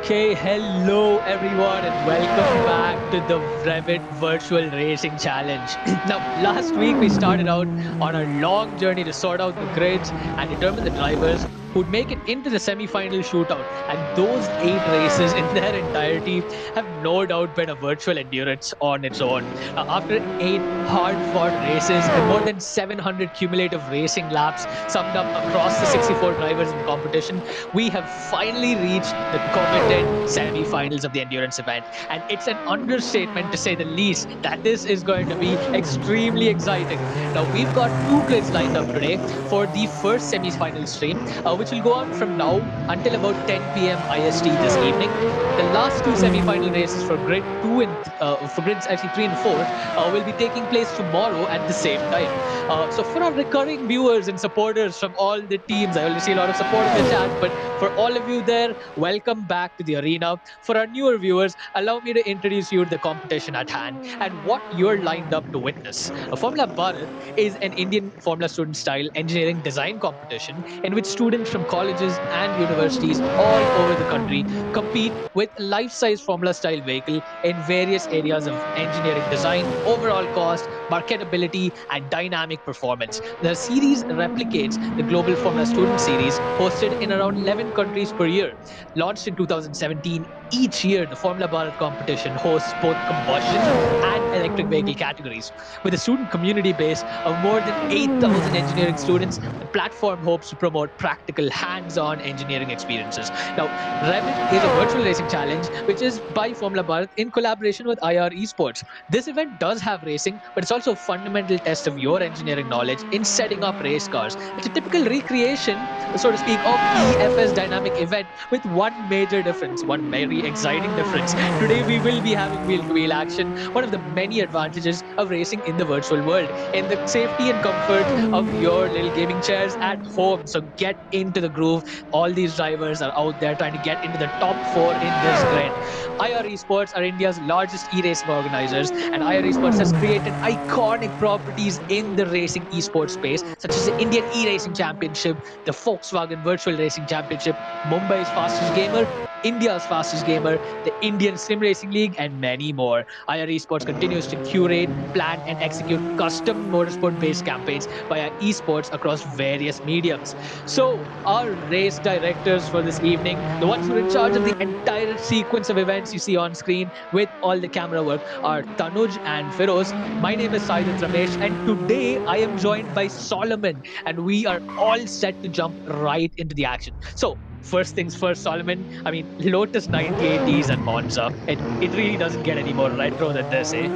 Okay, hello everyone and welcome back to the Rev-it Virtual Racing Challenge. Now, last week we started out on a long journey to sort out the grids and determine the drivers who'd make it into the semi-final shootout. And those 8 races in their entirety have no doubt been a virtual endurance on its own. After 8 hard-fought races and more than 700 cumulative racing laps summed up across the 64 drivers in the competition, we have finally reached the coveted semi-finals of the endurance event. And it's an understatement to say the least that this is going to be extremely exciting. Now, we've got 2 grids lined up today for the first semi-final stream, which will go on from now until about 10 p.m. IST this evening. The last 2 semi-final races for grid 2 and for grids actually 3 and 4 will be taking place tomorrow at the same time. So for our recurring viewers and supporters from all the teams, I already see a lot of support in the chat, but for all of you there, welcome back to the arena. For our newer viewers, allow me to introduce you to the competition at hand and what you're lined up to witness. Formula Bharat is an Indian Formula student style engineering design competition in which students from colleges and universities all over the country compete with a life size Formula style vehicle in various areas of engineering design, overall cost, marketability, and dynamic performance. The series replicates the Global Formula Student Series, hosted in around 11 countries per year. Launched in 2017, each year the Formula Bharat competition hosts both combustion and electric vehicle categories. With a student community base of more than 8,000 engineering students, the platform hopes to promote practical, hands on engineering experiences. Now, Rev-it is a virtual racing challenge which is by Formula Bharat in collaboration with IReSports. This event does have racing, but it's also a fundamental test of your engineering knowledge in setting up race cars. It's a typical recreation, so to speak, of the FS Dynamic event with one major difference, one very exciting difference. Today, we will be having wheel to wheel action, one of the many advantages of racing in the virtual world, in the safety and comfort of your little gaming chairs at home. So get into the groove. All these drivers are out there trying to get into the top 4 in this grid. IReSports are India's largest e-racing organizers, and IReSports has created iconic properties in the racing esports space, such as the Indian E-Racing Championship, the Volkswagen Virtual Racing Championship, Mumbai's fastest gamer, India's fastest gamer, the Indian Sim Racing League, and many more. IReSports continues to curate, plan, and execute custom motorsport-based campaigns via esports across various mediums. So, our race directors for this evening, the ones who are in charge of the entire sequence of events you see on screen with all the camera work, are Tanuj and Feroz. My name is Saidat Ramesh, and today I am joined by Solomon, and we are all set to jump right into the action. So, first things first, Solomon. I mean, Lotus 9080s and Monza. It really doesn't get any more retro than this, eh?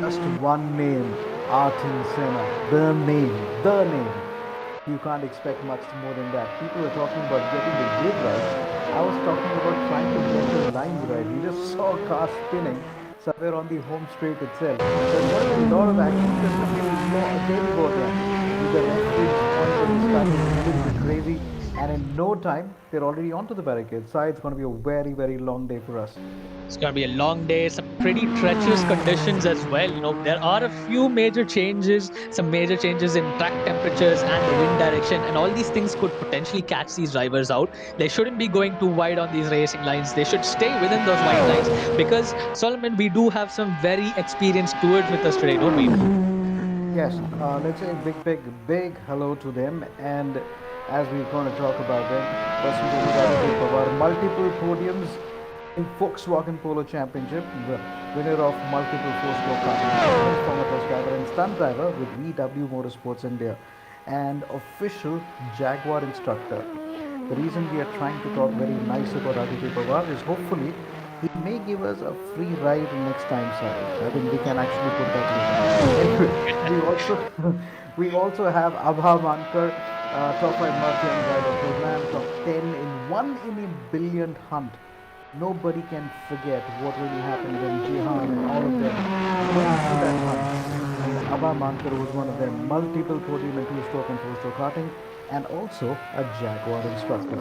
Just one name, Artin Senna. The name. You can't expect much more than that. People are talking about getting the grid right. I was talking about trying to get the lines right. We just saw a car spinning somewhere on the home straight itself. There's going to be a lot of action. There's going to be a daily board jam. With the referees pointing and starting a little bit crazy. And in no time, they're already onto the barricade. So it's going to be a very, very long day for us. It's going to be a long day, some pretty treacherous conditions as well. There are a few major changes, some major changes in track temperatures and the wind direction, and all these things could potentially catch these drivers out. They shouldn't be going too wide on these racing lines. They should stay within those white lines because, Solomon, we do have some very experienced stewards with us today, don't we? Yes, let's say big hello to them. And as we're going to talk about them, first we will talk about multiple podiums in Volkswagen Polo Championship, the winner of multiple four-stroke karting, former test driver and stunt driver with VW Motorsports India, and official Jaguar instructor. The reason we are trying to talk very nice about Aditya Pawar is hopefully he may give us a free ride next time, sir. I think we can actually put that in. Anyway, we also we also have Abha Mankar, top 5 Merchant driver program, top 10 in 1 in a billion hunt. Nobody can forget what really happened when Jihan and all of them went through that hunt. And Abha Mankar was one of them. Multiple podium in two-stroke and four-stroke karting, and also a Jaguar instructor.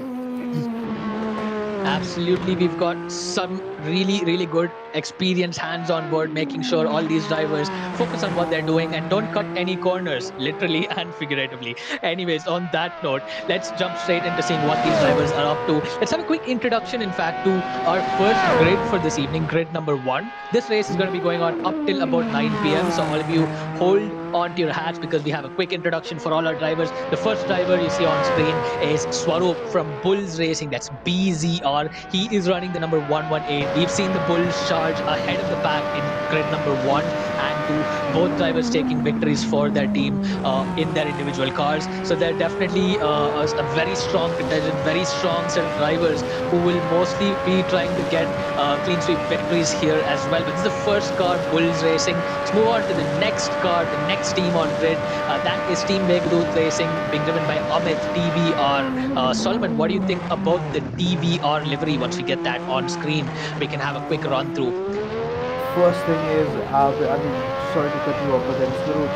Absolutely, we've got some really good experience hands on board, making sure all these drivers focus on what they're doing and don't cut any corners, literally and figuratively. Anyways, on that note, let's jump straight into seeing what these drivers are up to. Let's have a quick introduction, in fact, to our first grid for this evening, grid number 1. This race is going to be going on up till about 9 p.m. So all of you hold on to your hats because we have a quick introduction for all our drivers. The first driver you see on screen is Swaroop from Bulls Racing. That's BZR. He is running the number 118. We've seen the Bulls charge ahead of the pack in grid number 1 and 2. Both drivers taking victories for their team in their individual cars. So they're definitely a very strong contingent, very strong set of drivers who will mostly be trying to get clean sweep victories here as well. But this is the first car, Bulls Racing. Let's move on to the next car, the next team on grid. That is Team Meghdut Racing, being driven by Amit TVR. Solomon, what do you think about the TVR livery? Once we get that on screen, we can have a quick run through. First thing is, I mean, sorry to cut you off, but then still,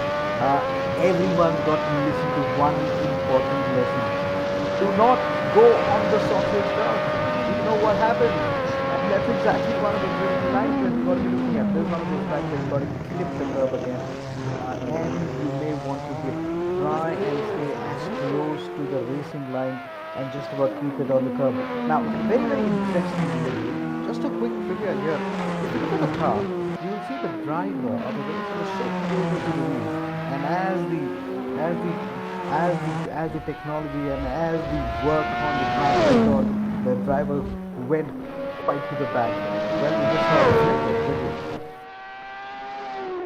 everyone got to listen to one important lesson. Do not go on the sausage curve. You know what happens? And that's exactly one of the lines that you got to be looking at. There's one of those times that you got to clip the curve again. And you may want to try and stay as close to the racing line and just about keep it on the curve. Now, very interesting. Just a quick figure here. If you look at the car, you will see the driver of the racer is so closer to the wheel. And as the technology and as the work on the car went on, the driver went quite to the back. Well, we just saw it.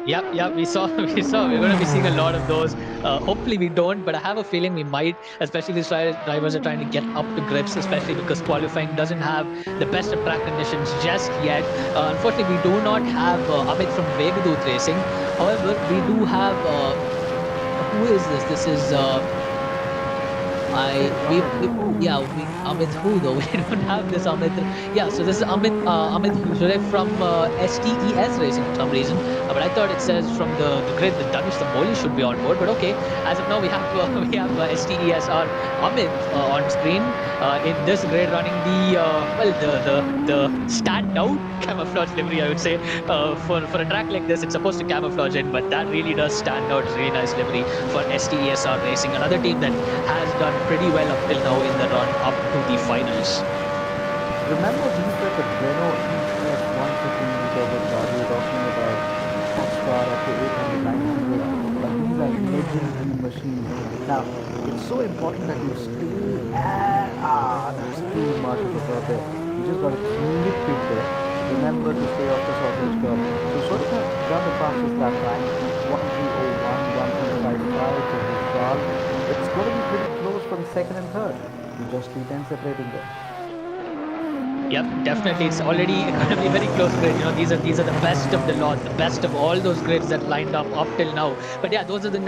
Yep, we saw. We're going to be seeing a lot of those. Hopefully we don't, but I have a feeling we might, especially these drivers are trying to get up to grips, especially because qualifying doesn't have the best of track conditions just yet. Unfortunately, we do not have Amit from Meghdut Racing. However, we do have, who is this? This is, Amit who though? We don't have this Amit. Yeah, so this is Amit Husre from STES Racing for some reason. But I thought it says from the grid that Danish Tamboli should be on board. But okay, as of now we have STES or Amit on screen in this grid running the standout camouflage livery, I would say. For a track like this, it's supposed to camouflage in, but that really does stand out. It's really nice livery for STESR Racing, another team that has done pretty well up till now in the run up to the finals. Remember these were the Renault ES 150 turbo car we were talking about, horsepower up to 800, 900, but these are legendary machines. Now, it's so important that you stay there's too much of it out there. You just got to clip it there. Remember to stay off the sausage curve. So sort of done the fastest lap time, 1301, 1355 for this car. It's going to be pretty close for the second and third. You just keep on separating them. Yep, definitely. It's already going to be very close grid. You know, these are the best of the lot, the best of all those grids that lined up till now. But yeah, those are the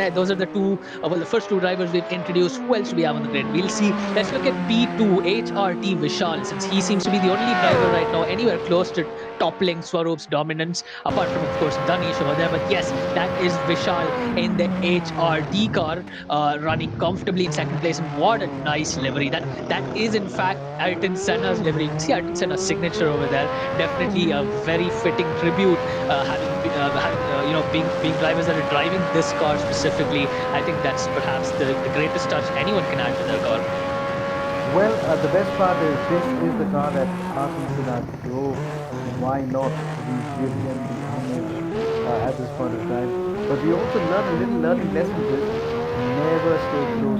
two. The first two drivers we've introduced. Who else do we have on the grid? We'll see. Let's look at P2 HRT Vishal, since he seems to be the only driver right now anywhere close to toppling Swaroop's dominance, apart from of course Danish over there. But yes, that is Vishal in the HRT car, running comfortably in second place. And what a nice livery! That is in fact Ayrton Senna's livery. You can see Ayrton Senna's signature over there. Definitely a very fitting tribute, being drivers that are driving this car specifically. I think that's perhaps the greatest touch anyone can add to their car. Well, the best part is this is the car that Ayrton Senna drove. Why not we give him the homage at this point of time? But we also learn a little learning lesson with never stay too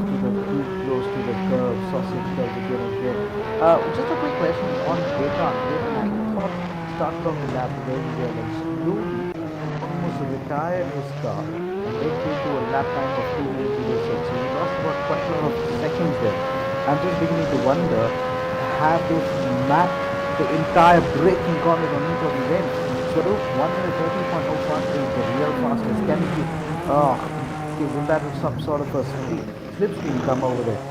close to the curve, sausage curve again. Just a quick question on Vekan. I thought started off the lap very well and slowly almost retired his car and then came to a lap time of 2 minutes 06. So he lost about quite a lot of seconds there. I'm just beginning to wonder, have they mapped the entire braking corner on each of the end? So 1 minute 30.05 is the real fastest. Can it be? Will that have some sort of a slipstream come over there?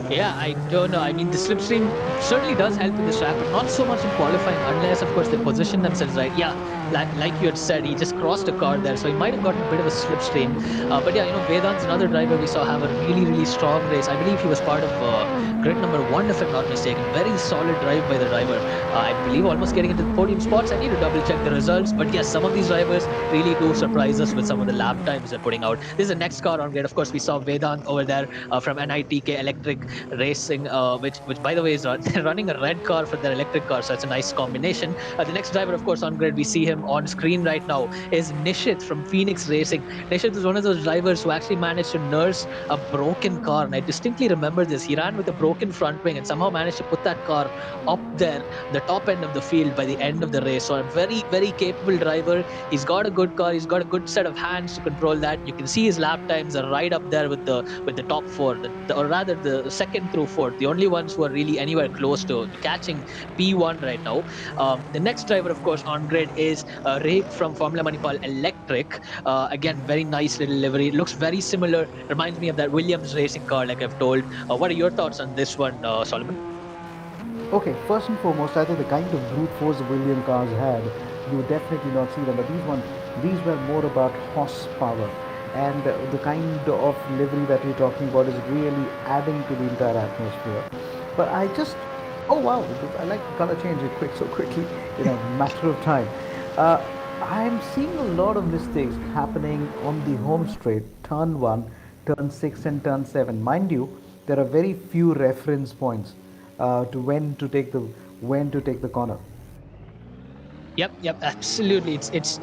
Yeah, I don't know. I mean, the slipstream certainly does help in this track, but not so much in qualifying, unless, of course, they position themselves right. Yeah, like you had said, he just crossed a car there, so he might have gotten a bit of a slipstream. But yeah, Vedant's another driver we saw have a really strong race. I believe he was part of grid number 1, if I'm not mistaken. Very solid drive by the driver. I believe almost getting into the podium spots. I need to double check the results. But yes, some of these drivers really do surprise us with some of the lap times they're putting out. This is the next car on grid. Of course, we saw Vedant over there from NITK Electric Racing, which by the way is running a red car for their electric car. So it's a nice combination. The next driver, of course, on grid, we see him on screen right now, is Nishit from Phoenix Racing. Nishit is one of those drivers who actually managed to nurse a broken car. And I distinctly remember this. He ran with a broken front wing and somehow managed to put that car up there, the top end of the field by the end of the race. So a very, very capable driver. He's got a good car. He's got a good set of hands to control that. You can see his lap times are right up there with the top four, or rather the second through fourth, the only ones who are really anywhere close to catching P1 right now. The next driver, of course, on grid is Ray from Formula Manipal Electric. Again, very nice little livery. It looks very similar. Reminds me of that Williams racing car, like I've told. What are your thoughts on this one, Solomon? Okay, first and foremost, I think the kind of brute force the William cars had, you would definitely not see them. But these were more about horsepower, and the kind of livery that you're talking about is really adding to the entire atmosphere. But oh wow, I like the color change so quickly in a matter of time. Uh, I'm seeing a lot of mistakes happening on the home straight, turn one, turn six, and turn seven. Mind you, there are very few reference points to when to take the corner. Yep, absolutely. It's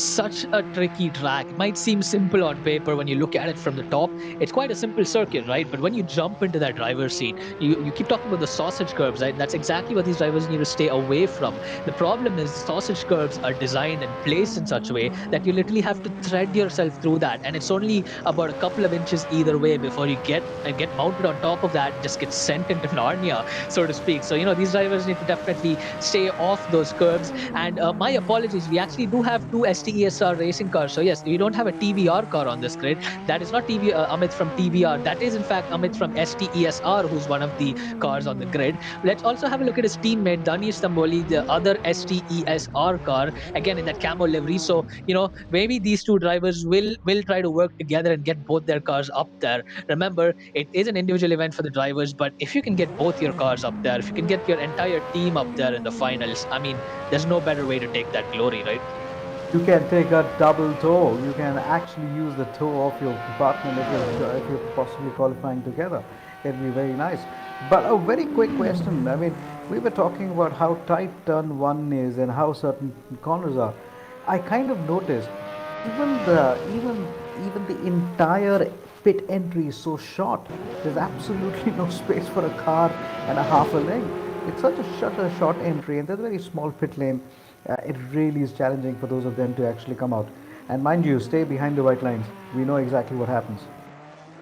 such a tricky track. It might seem simple on paper when you look at it from the top. It's quite a simple circuit, right? But when you jump into that driver's seat, you keep talking about the sausage curves, right? That's exactly what these drivers need to stay away from. The problem is sausage curves are designed and placed in such a way that you literally have to thread yourself through that, and it's only about a couple of inches either way before you get mounted on top of that and just get sent into Narnia, so to speak. So these drivers need to definitely stay off those curves. And my apologies, we actually do have two STESR racing cars. So yes, we don't have a TVR car on this grid. That is not Amit from TVR. That is in fact Amit from STESR, who's one of the cars on the grid. Let's also have a look at his teammate Danish Tamboli, the other STESR car, again in that camo livery. So maybe these two drivers will try to work together and get both their cars up there. Remember, it is an individual event for the drivers, but if you can get both your cars up there, if you can get your entire team up there in the finals, I mean, there's no better way to take that glory, right? You can take a double toe. You can actually use the toe of your partner if you're possibly qualifying together. It'll be very nice. But a very quick question. I mean, we were talking about how tight turn one is and how certain corners are. I kind of noticed even the entire pit entry is so short. There's absolutely no space for a car and a half a length. It's such a short entry, and there's a very small pit lane. It really is challenging for those of them to actually come out. And mind you, stay behind the white lines. We know exactly what happens.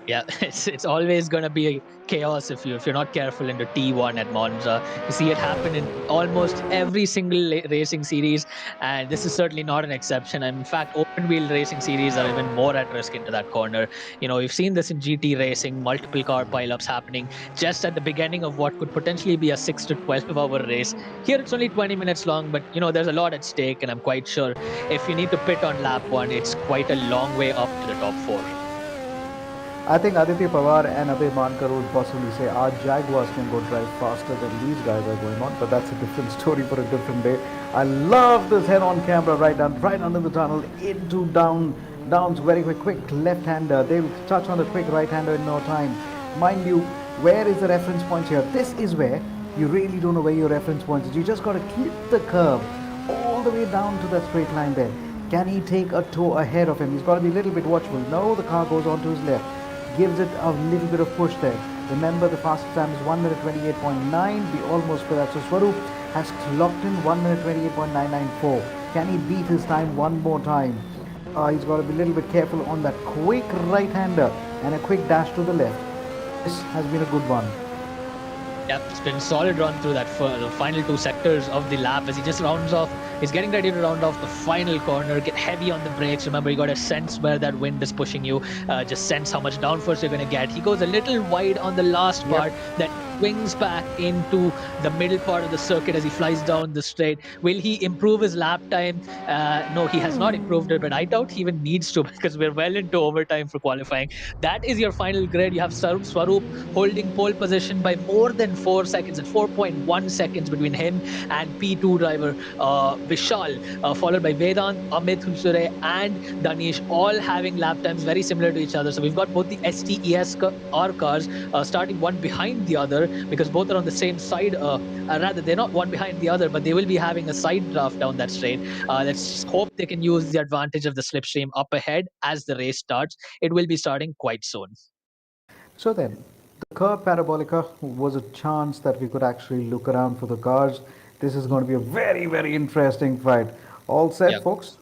Yeah, it's always going to be a chaos if you're not careful into T1 at Monza. You see it happen in almost every single racing series, and this is certainly not an exception. And in fact, open wheel racing series are even more at risk into that corner. We've seen this in GT racing, multiple car pileups happening just at the beginning of what could potentially be a 6 to 12-hour race. Here it's only 20 minutes long, but there's a lot at stake, and I'm quite sure if you need to pit on lap one, it's quite a long way up to the top four. I think Aditya Pawar and Abhay Mankar would possibly say our Jaguars can go drive faster than these guys are going on, but that's a different story for a different day. I love this head on camera right under the tunnel into downs very quick left-hander. They'll touch on the quick right-hander in no time. Mind you, where is the reference point here? This is where you really don't know where your reference point is. You just got to clip the curve all the way down to that straight line there. Can he take a toe ahead of him? He's got to be a little bit watchful. No, the car goes on to his left. Gives it a little bit of push there. Remember, the fastest time is 1 minute 28.9. We almost for that. So Swaroop has clocked in 1 minute 28.994. Can he beat his time one more time? He's got to be a little bit careful on that quick right-hander and a quick dash to the left. This has been a good one. Yep, it's been a solid run through that for the final two sectors of the lap as he just rounds off. He's getting ready to round off the final corner, get heavy on the brakes. Remember, you got to sense where that wind is pushing you. Just sense how much downforce you're going to get. He goes a little wide on the last part. That swings back into the middle part of the circuit as he flies down the straight. Will he improve his lap time? No, he has not improved it, but I doubt he even needs to because we're well into overtime for qualifying. That is your final grid. You have Swaroop holding pole position by more than 4 seconds, at 4.1 seconds between him and P2 driver Vishal, followed by Vedant, Amit Hunsure, and Danish, all having lap times very similar to each other. So we've got both the STESR cars starting one behind the other because both are on the same side. Rather, they're not one behind the other, but they will be having a side draft down that straight. Let's hope they can use the advantage of the slipstream up ahead as the race starts. It will be starting quite soon. So then, the curve parabolica was a chance that we could actually look around for the cars. This is going to be a very, very interesting fight. All set, Yeah. folks?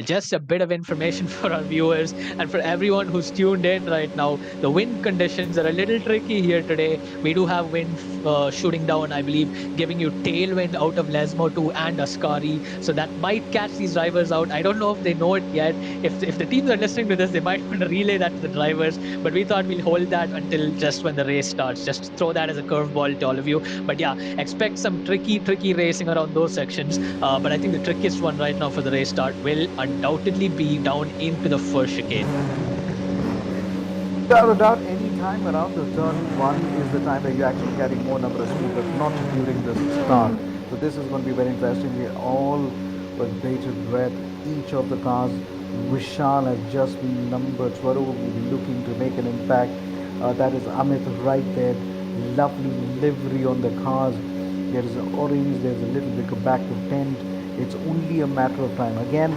Just a bit of information for our viewers and for everyone who's tuned in right now. The wind conditions are a little tricky here today. We do have wind shooting down, I believe, giving you tailwind out of Lesmo 2 and Ascari. So that might catch these drivers out. I don't know if they know it yet. If the teams are listening to this, they might want to relay that to the drivers. But we thought we'll hold that until just when the race starts. Just throw that as a curveball to all of you. But yeah, expect some tricky racing around those sections. But I think the trickiest one right now for the race start will undoubtedly be down into the first chicane. Without a doubt, any time around the turn one is the time where you're actually getting more number of speed, but not during the start. So this is going to be very interesting. We all with bated breath. Each of the cars, Vishal has just been numbered. Swaroop will be looking to make an impact. That is Amit right there. Lovely livery on the cars. There is an orange, there's a little bit of back to tent. It's only a matter of time. Again,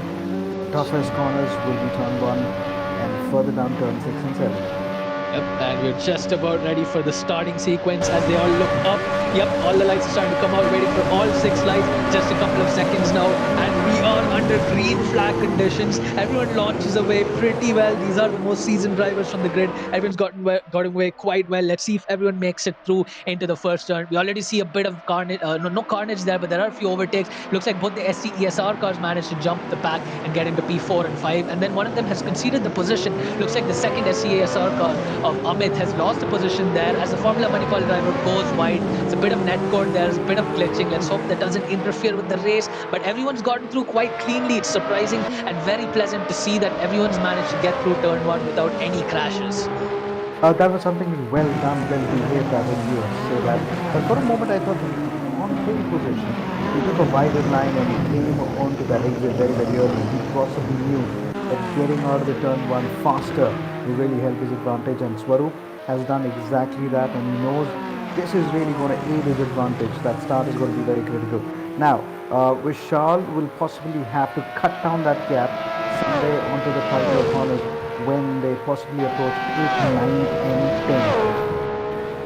toughest corners will be turn one and further down turn 6 and 7. Yep, and we're just about ready for the starting sequence as they all look up. Yep, all the lights are starting to come out, waiting for all 6 lights. Just a couple of seconds now, and we are under green flag conditions. Everyone launches away pretty well. These are the most seasoned drivers from the grid. Everyone's got away quite well. Let's see if everyone makes it through into the first turn. We already see a bit of carnage, no carnage there, but there are a few overtakes. Looks like both the SCESR cars managed to jump the pack and get into P4 and 5, and then one of them has conceded the position. Looks like the second SCESR car of Amit has lost the position there as the Formula Monopoly driver goes wide. It's a bit of netcode there, there's a bit of glitching. Let's hope that doesn't interfere with the race. But everyone's gotten through quite cleanly. It's surprising and very pleasant to see that everyone's managed to get through turn one without any crashes. That was something well done, well behaved, I will say that. But for a moment I thought on pole position, he took a wider line and he came onto the exit very, very early. He possibly knew that getting out of the turn one faster will really help his advantage, and Swaroop has done exactly that, and he knows this is really going to aid his advantage. That start is going to be very critical. Now, Vishal will possibly have to cut down that gap somewhere onto the tighter corners when they possibly approach 8, 9, and 10.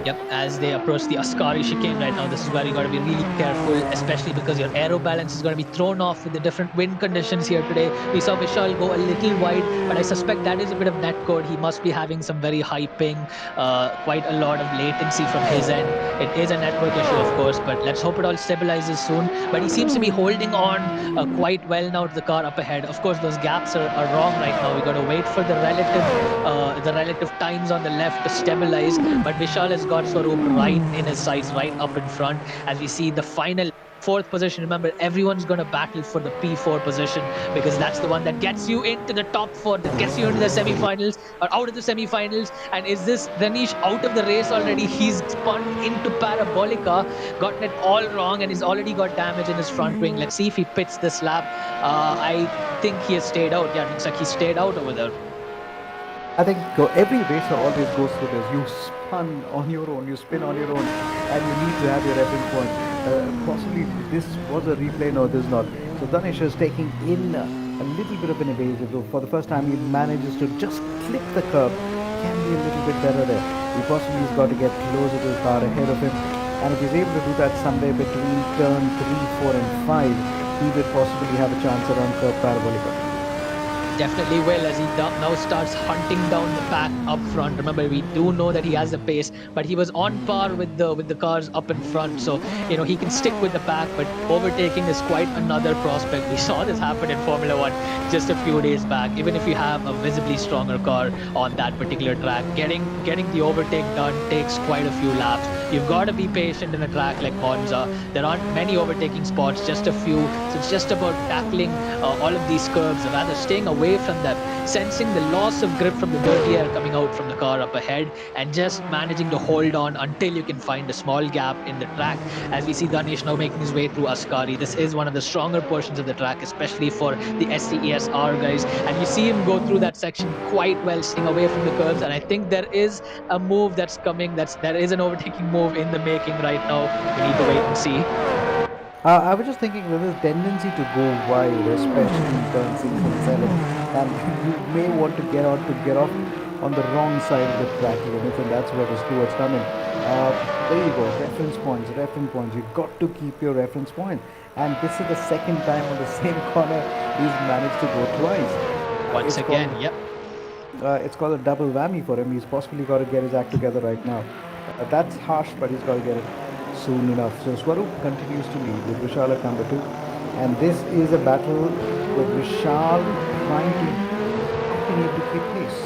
Yep, as they approach the Ascari chicane right now, this is where you got to be really careful, especially because your aero balance is going to be thrown off with the different wind conditions here today. We saw Vishal go a little wide, but I suspect that is a bit of netcode. He must be having some very high ping, quite a lot of latency from his end. It is a network issue, of course, but let's hope it all stabilizes soon. But he seems to be holding on quite well now to the car up ahead. Of course, those gaps are wrong right now. We got to wait for the relative times on the left to stabilize. But Vishal has got Swaroop right in his sights, right up in front, as we see the final fourth position. Remember, everyone's going to battle for the P4 position because that's the one that gets you into the top four, that gets you into the semi-finals or out of the semi-finals. And is this Danish out of the race already? He's spun into Parabolica, gotten it all wrong, and he's already got damage in his front wing. Let's see if he pits this lap. I think he has stayed out. Yeah, it looks like he stayed out over there. I think every racer always goes through this. You spun on your own, you spin on your own, and you need to have your reference point. Possibly this was a replay, no, this is not. So Danish is taking in a little bit of an evasive. So for the first time, he manages to just clip the curb. Can be a little bit better there. He possibly has got to get closer to the car ahead of him. And if he's able to do that somewhere between turn 3, 4, and 5, he will possibly have a chance around curve Parabolica. Definitely will, as he now starts hunting down the pack up front. Remember, we do know that he has the pace, but he was on par with the cars up in front, so he can stick with the pack. But overtaking is quite another prospect. We saw this happen in Formula One just a few days back. Even if you have a visibly stronger car on that particular track, getting the overtake done takes quite a few laps. You've got to be patient in a track like Monza. There aren't many overtaking spots, just a few. So it's just about tackling all of these curves, or rather staying away from them, sensing the loss of grip from the dirty air coming out from the car up ahead, and just managing to hold on until you can find a small gap in the track. As we see Danish now making his way through Ascari, this is one of the stronger portions of the track, especially for the STESR guys. And you see him go through that section quite well, staying away from the curves. And I think there is a move that's coming. There is an overtaking move in the making right now. We need to wait and see. I was just thinking there's a tendency to go wide, especially in turn 6 and 7, and you may want to get off on the wrong side of the track limit, and that's where the stewards come in. There you go, reference points. You've got to keep your reference point, and this is the second time on the same corner he's managed to go twice. Once It's called again, yep. it's called a double whammy for him. He's possibly got to get his act together right now. That's harsh, but he's got to get it soon enough. So Swaroop continues to lead with Vishal at number 2. And this is a battle with Vishal trying to not being able to keep pace.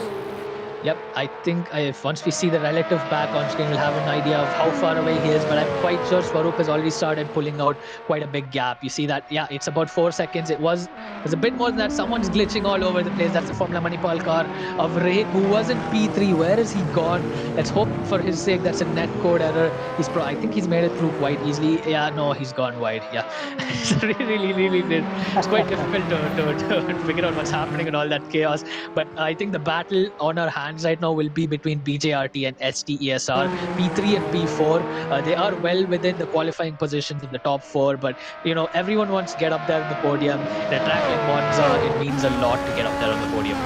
Yep, I think if once we see the relative back on screen, we'll have an idea of how far away he is. But I'm quite sure Swaroop has already started pulling out quite a big gap. You see that? Yeah, it's about 4 seconds. It was a bit more than that. Someone's glitching all over the place. That's the Formula Manipal car of Ray, who was in P3. Where is he gone? Let's hope for his sake that's a net code error. I think he's made it through quite easily. Yeah, no, he's gone wide. Yeah, it's really, it's quite difficult to figure out what's happening and all that chaos. But I think the battle on our hands right now will be between BJRT and STESR, P3 and P4. They are well within the qualifying positions in the top four, but everyone wants to get up there on the podium. In a track like Monza, it means a lot to get up there on the podium.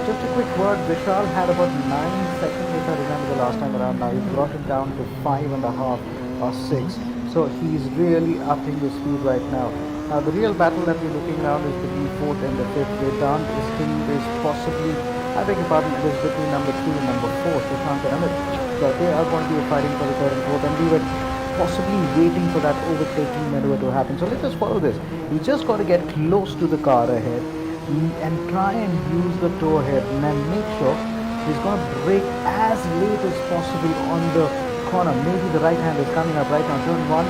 Just a quick word, Vishal had about 9 seconds if I remember the last time around. Now he's brought it down to 5.5 or 6. So he's really upping the speed right now. Now the real battle that we're looking around is between 4th and the 5th. Vedant is possibly, I beg your pardon, it is between number 3 and number 4, Sushant and Amit. So they are going to be fighting for the 3rd and 4th, and we were possibly waiting for that overtaking maneuver to happen. So let's just follow this. We just got to get close to the car ahead and try and use the toe ahead, and then make sure he's going to brake as late as possible on the corner. Maybe the right hand is coming up right now, turn 1.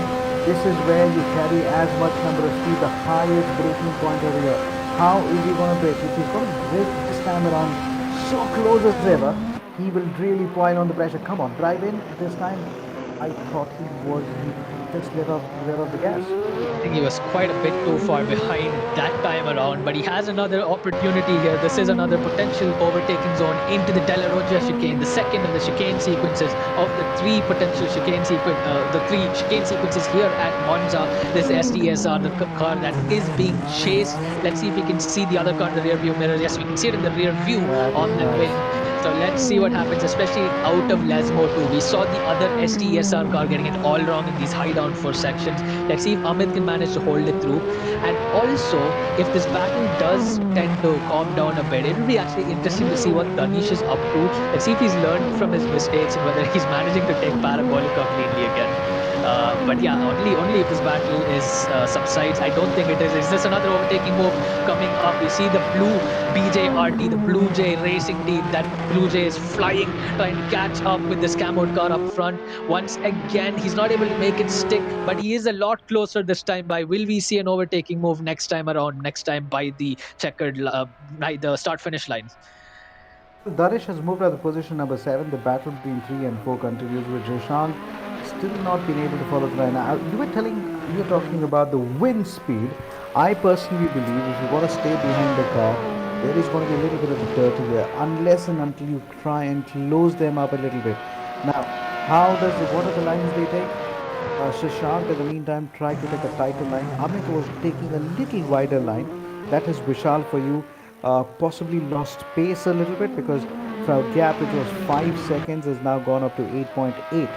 This is where you carry as much number of speed, the highest braking point over here. How is he going to brake? If he's going to brake this time around so close as ever, he will really point on the pressure. Come on, drive in this time. I thought he just let off the gas. I think he was quite a bit too far behind that time around, but he has another opportunity here. This is another potential overtaking zone into the Della Roggia chicane, the second of the chicane sequences of the three potential chicane sequences here at Monza. This STSR, the car that is being chased. Let's see if we can see the other car in the rear view mirror. Yes, we can see it in the rear view on that way. So let's see what happens, especially out of Lesmo too. We saw the other STSR car getting it all wrong in these high downforce sections. Let's see if Amit can manage to hold it through. And also, if this battle does tend to calm down a bit, it will be actually interesting to see what Danish is up to. Let's see if he's learned from his mistakes and whether he's managing to take Parabolica cleanly again. But yeah, only if this battle is subsides. I don't think it is. Is this another overtaking move coming up? You see the blue BJRT, the Blue Jay racing team. That Blue Jay is flying, trying to catch up with this camoed car up front. Once again, he's not able to make it stick, but he is a lot closer this time by. Will we see an overtaking move next time around? Next time by the checkered, by the start-finish line? Darish has moved out of position number 7. The battle between 3 and 4 continues with Jishan still not being able to follow the line. Now, you were talking about the wind speed. I personally believe if you want to stay behind the car, there is going to be a little bit of dirt here, unless and until you try and close them up a little bit. Now, what are the lines they take? Shashank, in the meantime, tried to take a tighter line. Amit was taking a little wider line. That is Vishal for you. Possibly lost pace a little bit because from a gap which was 5 seconds has now gone up to 8.8.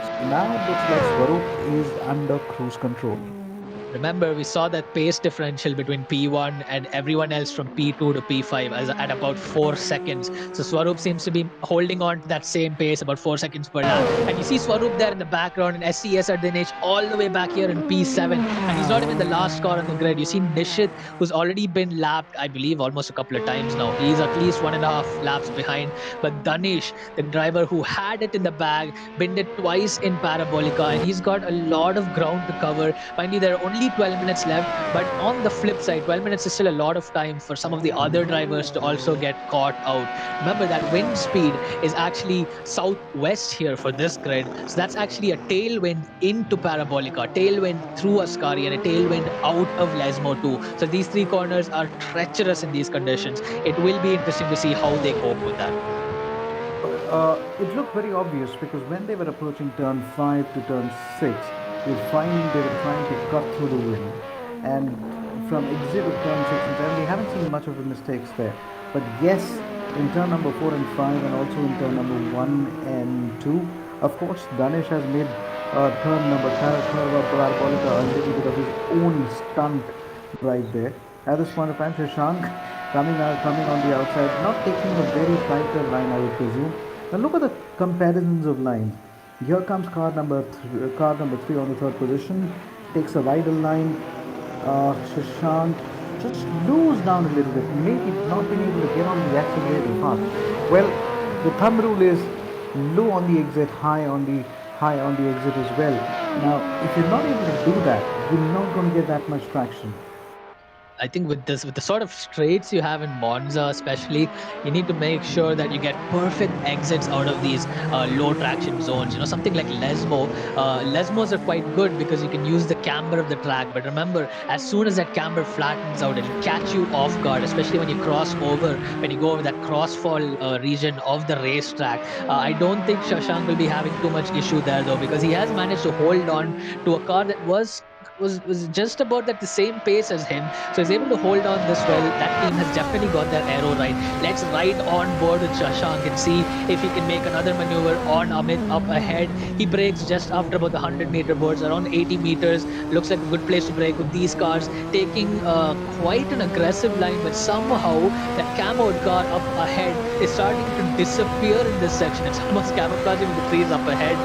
So now it looks like Swaroop is under cruise control. Remember, we saw that pace differential between P1 and everyone else from P2 to P5 as at about 4 seconds. So Swaroop seems to be holding on to that same pace, about 4 seconds per lap. And you see Swaroop there in the background, and SCS at Dinesh all the way back here in P7. And he's not even the last car on the grid. You see Nishit, who's already been lapped, I believe, almost a couple of times now. He's at least 1.5 laps behind. But Danish, the driver who had it in the bag, binned it twice in Parabolica, and he's got a lot of ground to cover. Mind you, there are only 12 minutes left, but on the flip side, 12 minutes is still a lot of time for some of the other drivers to also get caught out. Remember that wind speed is actually southwest here for this grid, so that's actually a tailwind into Parabolica, tailwind through Ascari, and a tailwind out of Lesmo too. So these three corners are treacherous in these conditions. It will be interesting to see how they cope with that. It looked very obvious because when they were approaching turn 5 to turn 6, you'd find they were trying to cut through the wind. And from exit of turn 6 and 7, we haven't seen much of the mistakes there. But yes, in turn number 4 and 5, and also in turn number 1 and 2, of course, Danish has made turn number Parabolica a little bit of his own stunt right there. At this point of time, Shashank coming on the outside, not taking a very tighter line, I would presume. Now look at the comparisons of lines. Here comes car number 3 on the third position, takes a wider line. Shashank just slows down a little bit, maybe not being able to get on the accelerator fast. Well, the thumb rule is low on the exit, high on the exit as well. Now, if you're not able to do that, you're not going to get that much traction. I think with this, with the sort of straights you have in Monza, especially, you need to make sure that you get perfect exits out of these low traction zones. Something like Lesmo. Lesmos are quite good because you can use the camber of the track. But remember, as soon as that camber flattens out, it'll catch you off guard, especially when you cross over, when you go over that crossfall region of the racetrack. I don't think Shashank will be having too much issue there though, because he has managed to hold on to a car that was just about at the same pace as him, so he's able to hold on this well. That team has definitely got their arrow right. Let's ride on board with Shashank and see if he can make another maneuver on Amit up ahead. He breaks just after about the 100-meter boards, around 80 meters. Looks like a good place to break with these cars, taking quite an aggressive line, but somehow that camoed car up ahead is starting to disappear in this section. It's almost camouflaging with the trees up ahead.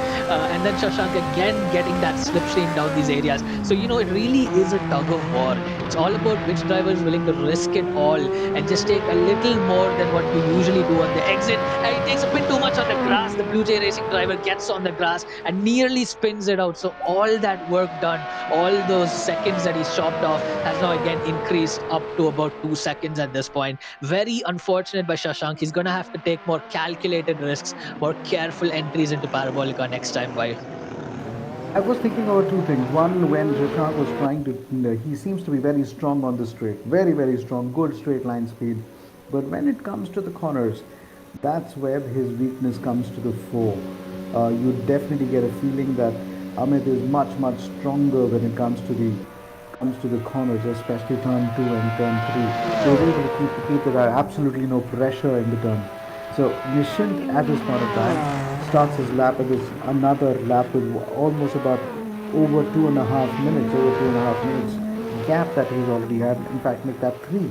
And then Shashank again getting that slipstream down these areas. So, it really is a tug of war. It's all about which driver is willing to risk it all and just take a little more than what you usually do on the exit. And he takes a bit too much on the grass. The Blue Jay Racing driver gets on the grass and nearly spins it out. So all that work done, all those seconds that he's chopped off, has now again increased up to about 2 seconds at this point. Very unfortunate by Shashank. He's going to have to take more calculated risks, more careful entries into Parabolica next time by. I was thinking about two things. One, when Shashank was trying to, he seems to be very strong on the straight, very, very strong, good straight line speed. But when it comes to the corners, that's where his weakness comes to the fore. You definitely get a feeling that Amit is much, much stronger when it comes to the corners, especially turn 2 and turn 3. He was able to keep the guy absolutely no pressure in the turn. So Nishant at this point of time starts his lap with another lap with almost about over 2.5 minutes gap that he's already had. In fact, make that 3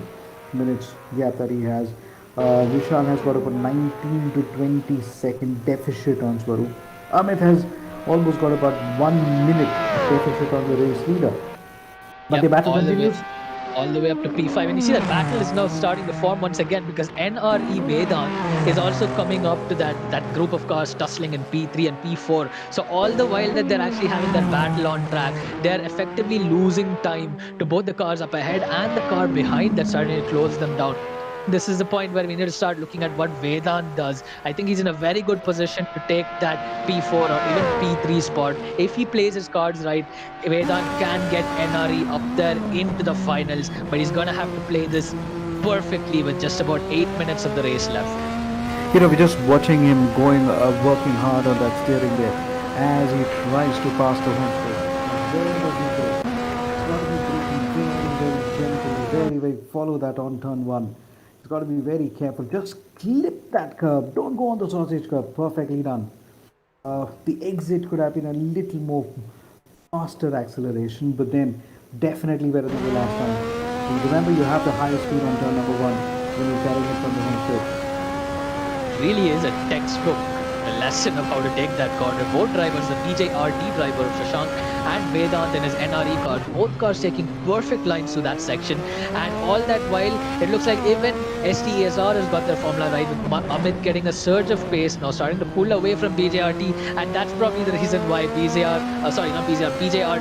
minutes gap that he has. Vishal has got about 19 to 20 second deficit on Swaroop. Amit has almost got about 1 minute deficit on the race leader. But Yep, the battle continues. all the way up to P5. And you see that battle is now starting to form once again because NRE Vedant is also coming up to that group of cars tussling in P3 and P4. So all the while that they're actually having their battle on track, they're effectively losing time to both the cars up ahead and the car behind that's starting to close them down. This is the point where we need to start looking at what Vedant does. I think he's in a very good position to take that P4 or even P3 spot. If he plays his cards right, Vedant can get NRE up there into the finals, but he's going to have to play this perfectly with just about 8 minutes of the race left. We're just watching him working hard on that steering there as he tries to pass the home straight. Where does he go? He's got to be braking very, very gently, very, very follow that on turn 1. He's got to be very careful. Just clip that curb. Don't go on the sausage curb. Perfectly done. The exit could have been a little more faster acceleration, but then definitely better than the last time. And remember, you have the highest speed on turn number one when you're carrying it from the home straight. It really is a textbook lesson of how to take that corner. Both drivers, the BJRT driver Shashank and Vedant in his NRE car, both cars taking perfect lines through that section. And all that while, it looks like even STESR has got their formula right, with Amit getting a surge of pace, now starting to pull away from BJRT. And that's probably the reason why sorry, not BJR,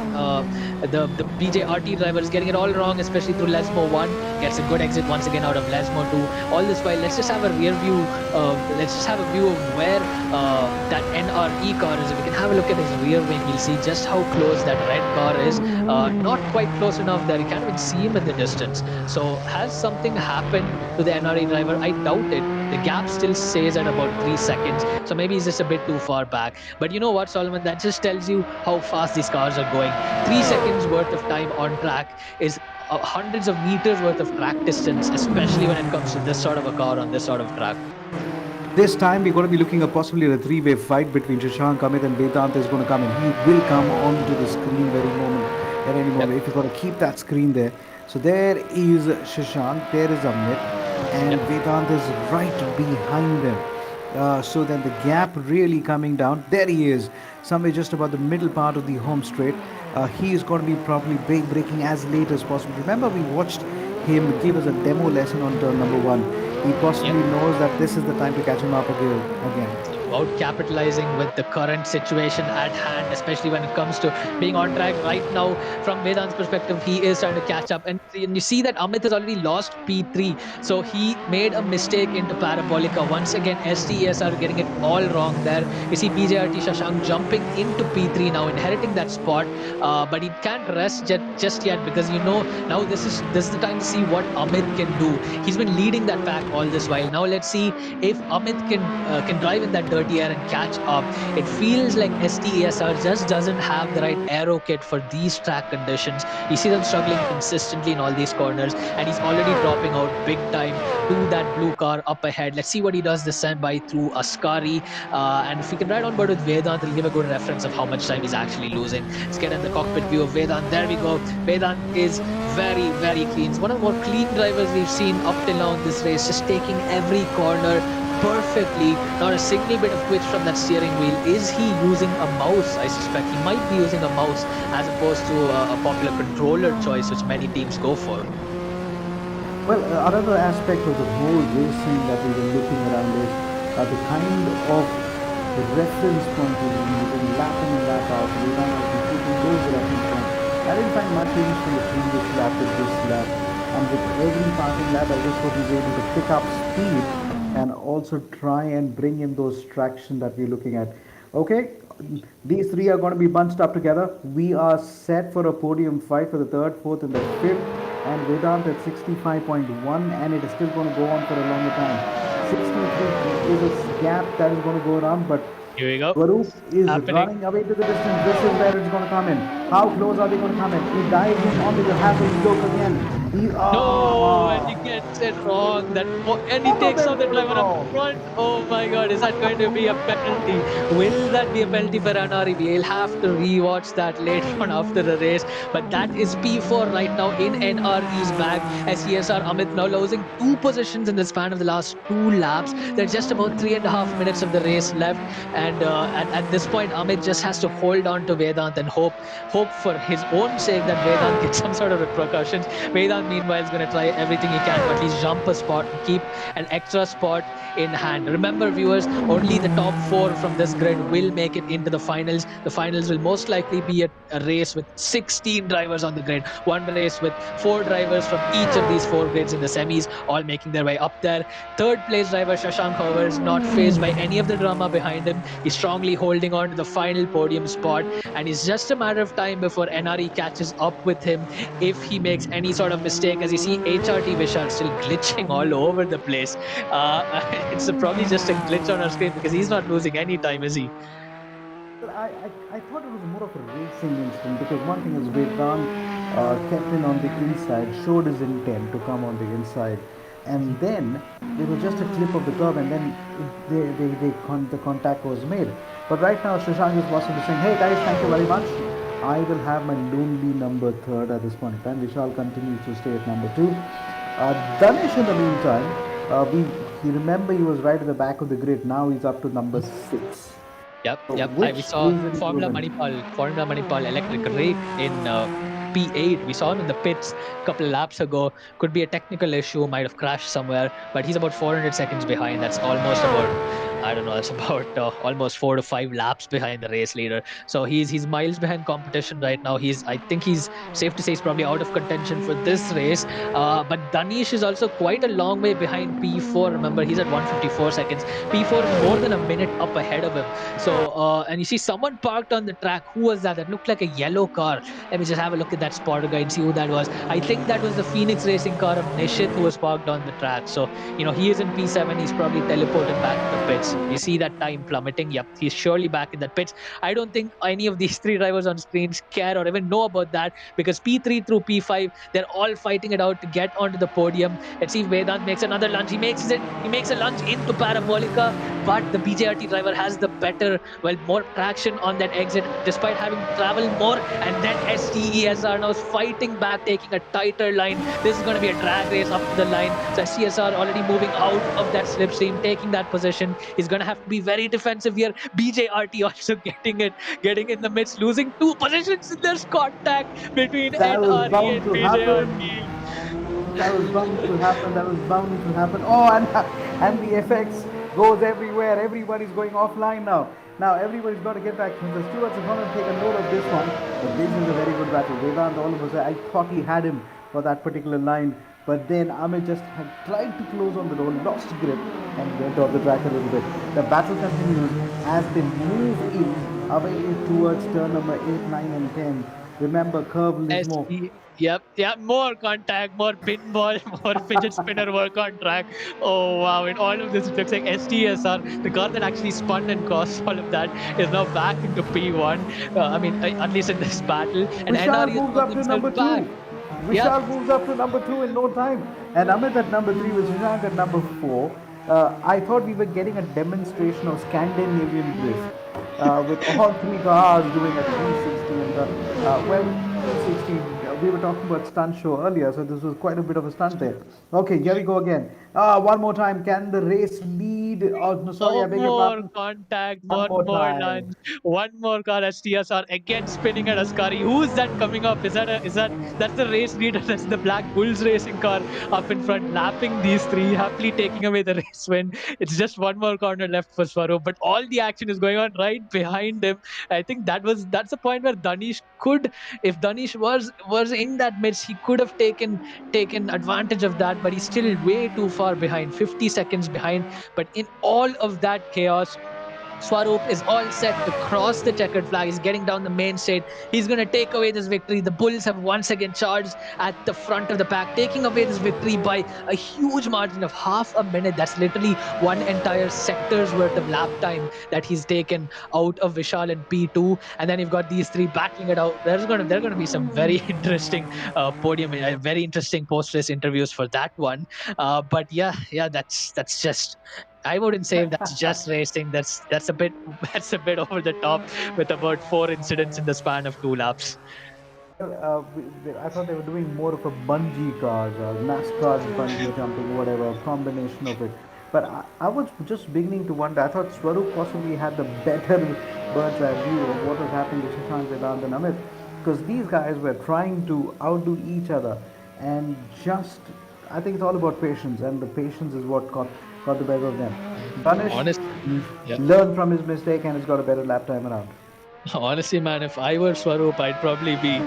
the BJRT driver is getting it all wrong, especially through Lesmo 1. Gets a good exit once again out of Lesmo 2. All this while, let's just have a rear view let's just have a view of where that NRE car is. If we can have a look at his rear wing, we'll see just how close that red car is. Not quite close enough there. You can't even see him in the distance. So has something happened to the NRE driver? I doubt it. The gap still stays at about 3 seconds. So maybe he's just a bit too far back. But you know what, Solomon? That just tells you how fast these cars are going. 3 seconds worth of time on track is hundreds of meters worth of track distance, especially when it comes to this sort of a car on this sort of track. This time we're going to be looking at possibly a three-way fight between Shashank, Amit and Vedant is going to come in. He will come onto the screen at any moment. Yep. If you've got to keep that screen there. So there is Shashank, there is Amit, and Yep. Vedant is right behind them. So then the gap really coming down. There he is, somewhere just about the middle part of the home straight. He is going to be probably breaking as late as possible. Remember, we watched him give us a demo lesson on turn number one. He Yep. possibly knows that this is the time to catch him up again. About capitalizing with the current situation at hand, especially when it comes to being on track right now. From Vedant's perspective, he is trying to catch up. And you see that Amit has already lost P3. So he made a mistake into Parabolica. Once again, STES are getting it all wrong there. You see BJRT Shashank jumping into P3 now, inheriting that spot. But he can't rest just yet, because now this is the time to see what Amit can do. He's been leading that pack all this while. Now let's see if Amit can drive in that dirty air and catch up. It feels like STESR just doesn't have the right aero kit for these track conditions. You see them struggling consistently in all these corners, and he's already dropping out big time to that blue car up ahead. Let's see what he does this time by through Ascari. And if we can ride on board with Vedant, it'll give a good reference of how much time he's actually losing. Let's get in the cockpit view of Vedant. There we go. Vedant is very, very clean. He's one of the more clean drivers we've seen up till now in this race, just taking every corner perfectly. Not a single bit of twitch from that steering wheel. Is he using a mouse? I suspect he might be using a mouse as opposed to a popular controller choice, which many teams go for. Well, another aspect of the whole racing that we were looking around is the kind of the reference point between lap in and lap out. We don't have to keep those reference points. I didn't find much change from the previous lap to this lap. And with every passing lap, I just hope he's able to pick up speed and also try and bring in those traction that we're looking at. Okay, these three are going to be bunched up together. We are set for a podium fight for the third, fourth, and the fifth. And Vedant at 65.1, and it is still going to go on for a longer time. 63 is a gap that is going to go around, but Here we go. Swaroop is Happening. running away to the distance. This is where it's going to come in. How close are they going to come in? He dives in onto the happy look again. No, and he gets it wrong. And he takes on the driver up front. Oh my God, is that going to be a penalty? Will that be a penalty for NRE? We'll have to rewatch that later on after the race. But that is P4 right now in NRE's bag. SESR Amit now losing 2 positions in the span of the last 2 laps. There's just about 3.5 minutes of the race left, and at this point, Amit just has to hold on to Vedant and hope for his own sake that Vedant gets some sort of repercussions. Vedant, meanwhile, is going to try everything he can to at least jump a spot and keep an extra spot in hand. Remember, viewers, only the top 4 from this grid will make it into the finals. The finals will most likely be a race with 16 drivers on the grid. One race with 4 drivers from each of these 4 grids in the semis, all making their way up there. Third place driver Shashank, however, is not fazed by any of the drama behind him. He's strongly holding on to the final podium spot, and it's just a matter of time before NRE catches up with him if he makes any sort of mistake. As you see, HRT Vishal still glitching all over the place. It's probably just a glitch on our screen because he's not losing any time, is he? Well, I thought it was more of a racing incident because one thing is Vedant kept in on the inside, showed his intent to come on the inside, and then there was just a clip of the curb, and then the contact was made. But right now, Shashank is possibly saying, "Hey guys, thank you very much. I will have my lonely number third at this point in time. Vishal continues to stay at number two. Danish, in the meantime, he remember he was right at the back of the grid. Now he's up to number six. Yep, So yep. We which saw is improvement? Formula Manipal electric rake in P8. We saw him in the pits a couple of laps ago. Could be a technical issue, might have crashed somewhere, but he's about 400 seconds behind. That's almost about, I don't know, that's about almost 4 to 5 laps behind the race leader. So he's miles behind competition right now. I think he's safe to say he's probably out of contention for this race. But Danish is also quite a long way behind P4. Remember, he's at 154 seconds. P4 is more than a minute up ahead of him. So, and you see someone parked on the track. Who was that? That looked like a yellow car. Let me just have a look at that spotter guide and see who that was. I think that was the Phoenix Racing car of Nishit who was parked on the track. So, he is in P7. He's probably teleported back to the pits. You see that time plummeting. Yep, he's surely back in that pits. I don't think any of these three drivers on screens care or even know about that because P3 through P5, they're all fighting it out to get onto the podium. Let's see if Vedant makes another lunge. He makes it. He makes a lunge into Parabolica, but the BJRT driver has the better, well, more traction on that exit despite having to travel more. And then STESR now is fighting back, taking a tighter line. This is going to be a drag race up to the line. So STSR already moving out of that slipstream, taking that position. He's going to have to be very defensive here. BJRT also getting in the midst, losing two positions. There's contact between That was NRE bound and to happen. BJRT. That was bound to happen. That was bound to happen. Oh, and the effects goes everywhere. Everybody's going offline now. Now everybody's got to get back. The stewards are going to take a note of this one. But this is a very good battle. Vedant, all of us, I thought he had him for that particular line. But then Amit just had tried to close on the door, lost grip, and went off the track a little bit. The battle continues as they move in away towards turn number 8, 9, and 10. Remember, curve is more. Yep, yeah, more contact, more pinball, more fidget spinner work on track. Oh wow! In all of this, it looks like STSR, the car that actually spun and caused all of that, is now back into P1. At least in this battle, and Vishal NRE has moves found up to themselves number back. two. Yep. Vishal moves up to number two in no time. And Amit at number three with Shashank at number four. I thought we were getting a demonstration of Scandinavian drift with all three cars doing a 360 and 360. We were talking about stunt show earlier, so this was quite a bit of a stunt there. Okay, here we go again. One more time. Can the race lead? Oh, no, sorry, I No beg your more pardon. contact, One one more more time. lunge, one more car STSR again spinning at Ascari. Who is that coming up? That's the race leader? That's the Black Bulls racing car up in front, lapping these three, happily taking away the race win. It's just one more corner left for Swaroop, but all the action is going on right behind him. I think that's the point where Danish could, if Danish was in that midst, he could have taken advantage of that, but he's still way too far behind, 50 seconds behind. But in all of that chaos, Swaroop is all set to cross the checkered flag. He's getting down the main straight. He's going to take away this victory. The Bulls have once again charged at the front of the pack, taking away this victory by a huge margin of half a minute. That's literally one entire sector's worth of lap time that he's taken out of Vishal in P2. And then you've got these three battling it out. There are going to be some very interesting very interesting post race interviews for that one. But yeah, that's just, I wouldn't say that's just racing. That's a bit that's a bit over the top with about four incidents in the span of 2 laps. Well, I thought they were doing more of a bungee cars, NASCAR bungee jumping, whatever, a combination of it. But I was just beginning to wonder. I thought Swaroop possibly had the better bird's eye view of what was happening to Shashank, Vedant, and Amit, because these guys were trying to outdo each other, and just I think it's all about patience, and the patience is what got the better of them. Danish Honest, yeah. learned from his mistake and has got a better lap time around. Honestly, man, if I were Swaroop, I'd probably be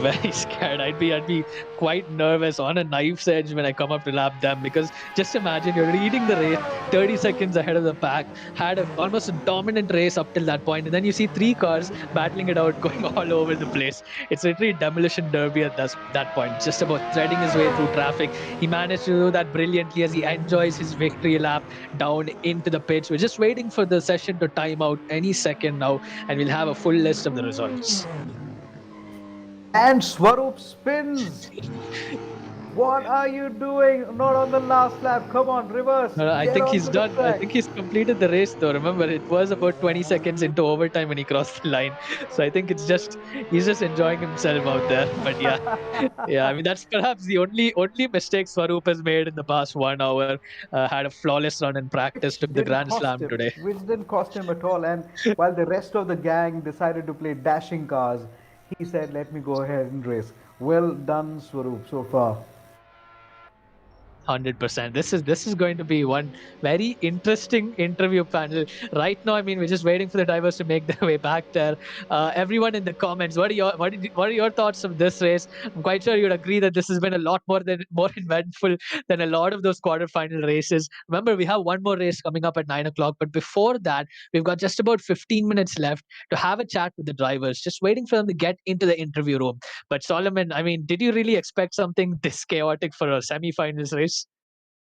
very scared. I'd be quite nervous, on a knife's edge when I come up to lap them, because just imagine you're leading the race 30 seconds ahead of the pack, had almost a dominant race up till that point, and then you see three cars battling it out, going all over the place. It's literally demolition derby at that point, just about threading his way through traffic. He managed to do that brilliantly as he enjoys his victory lap down into the pitch. We're just waiting for the session to time out any second now, and we'll have a full list of the results. And Swaroop spins. What are you doing? Not on the last lap. Come on, reverse. I Get think he's onto the done. I track. think he's completed the race though. Remember, it was about 20 seconds into overtime when he crossed the line. So I think it's just he's just enjoying himself out there. But yeah, yeah. I mean, that's perhaps the only mistake Swaroop has made in the past 1 hour. Had a flawless run in practice. Which Took the didn't Grand cost Slam him. today. Which didn't cost him at all. And while the rest of the gang decided to play dashing cars, he said, "Let me go ahead and race." Well done, Swaroop, so far. 100%. This is going to be one very interesting interview panel. Right now, I mean, we're just waiting for the drivers to make their way back there. Everyone in the comments, what are your thoughts of this race? I'm quite sure you'd agree that this has been a lot more eventful than a lot of those quarterfinal races. Remember, we have one more race coming up at 9 o'clock, but before that, we've got just about 15 minutes left to have a chat with the drivers. Just waiting for them to get into the interview room. But Solomon, I mean, did you really expect something this chaotic for a semi-finals race?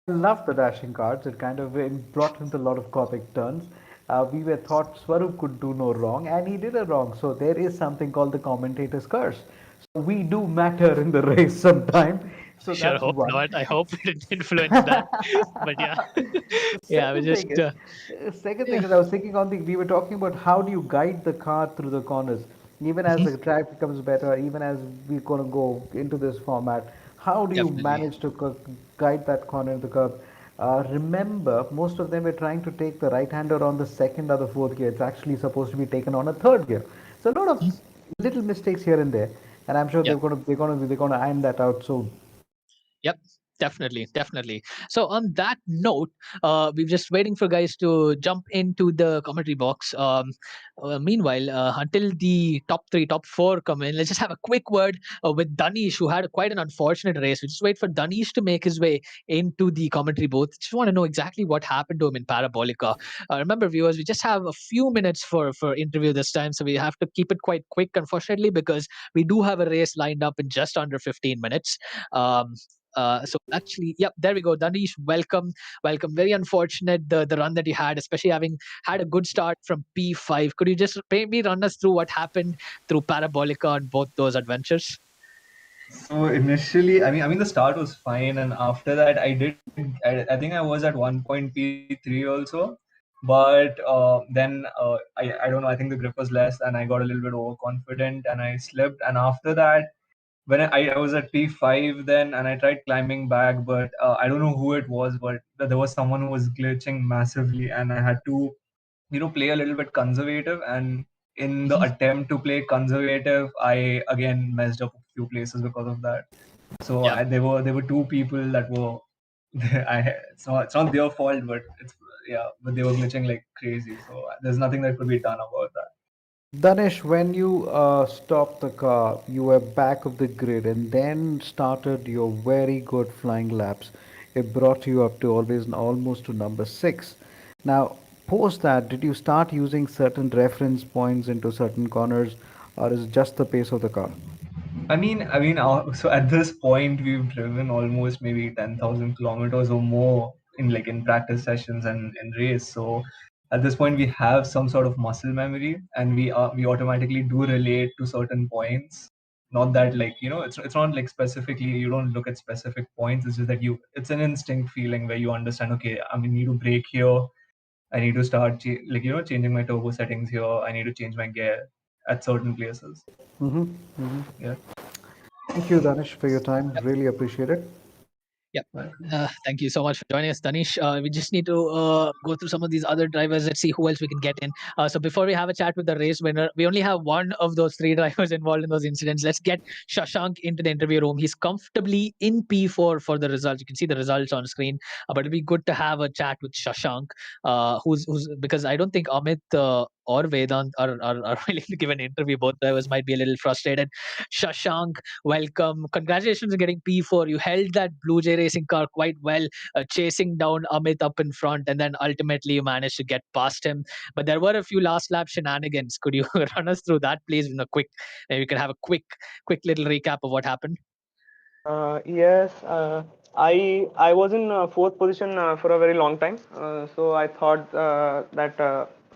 I love the dashing cards. It kind of brought him to a lot of comic turns. We were thought Swarup could do no wrong, and he did a wrong. So there is something called the commentator's curse. So we do matter in the race sometime. So Sure, that's hope one. not. I hope it didn't influence that. But yeah, The yeah, we second just thing is, second thing yeah. is, I was thinking on the, we were talking about how do you guide the car through the corners, even as Mhm. the track becomes better, even as we're going to go into this format. How do you Definitely. manage to guide that corner in the curb? Remember, most of them were trying to take the right-hander on the second or the fourth gear. It's actually supposed to be taken on a third gear. So a lot of Mhm. little mistakes here and there, and I'm sure Yeah. they're going to iron that out soon. Yep, definitely, definitely. So on that note, we're just waiting for guys to jump into the commentary box. Meanwhile, until the top three, top four come in, let's just have a quick word with Danish, who had quite an unfortunate race. We just wait for Danish to make his way into the commentary booth. Just want to know exactly what happened to him in Parabolica. Remember, viewers, we just have a few minutes for interview this time, so we have to keep it quite quick, unfortunately, because we do have a race lined up in just under 15 minutes. Um, so actually, yep, there we go. Danish, welcome, welcome. Very unfortunate the run that you had, especially having had a good start from P5. Could you just maybe run us through what happened through Parabolica on both those adventures? So initially, the start was fine, and after that, I think I was at 1.3 also, but then I don't know. I think the grip was less, and I got a little bit overconfident, and I slipped. And after that, when I was at P5 then, and I tried climbing back, but I don't know who it was, but there was someone who was glitching massively, and I had to play a little bit conservative, and in the Mhm. attempt to play conservative, I again messed up a few places because of that. So Yeah. there were two people that were it's not their fault, but it's yeah, but they were glitching like crazy, so there's nothing that could be done about that. Danish, when you stopped the car, you were back of the grid and then started your very good flying laps. It brought you up to almost to number six. Now, post that, did you start using certain reference points into certain corners, or is it just the pace of the car? So at this point, we've driven almost maybe 10,000 kilometers or more in practice sessions and in race. So at this point, we have some sort of muscle memory, and we automatically do relate to certain points. Not that it's not like specifically you don't look at specific points. It's just that it's an instinct feeling where you understand. Okay, I need to brake here. I need to start changing my turbo settings here. I need to change my gear at certain places. Mm-hmm. Mm-hmm. Yeah. Thank you, Danish, for your time. Really appreciate it. Yep. Thank you so much for joining us, Danish. We just need to go through some of these other drivers. Let's see who else we can get in. So before we have a chat with the race winner, we only have one of those three drivers involved in those incidents. Let's get Shashank into the interview room. He's comfortably in P4 for the results. You can see the results on screen. But it'd be good to have a chat with Shashank, who's because I don't think Amit or Vedant are willing to give an interview. Both drivers might be a little frustrated. Shashank, welcome. Congratulations on getting P4. You held that Blue Jay Racing car quite well, chasing down Amit up in front, and then ultimately you managed to get past him. But there were a few last lap shenanigans. Could you run us through that, please? In a quick, maybe we can have a quick little recap of what happened. Yes, I was in fourth position for a very long time. So I thought that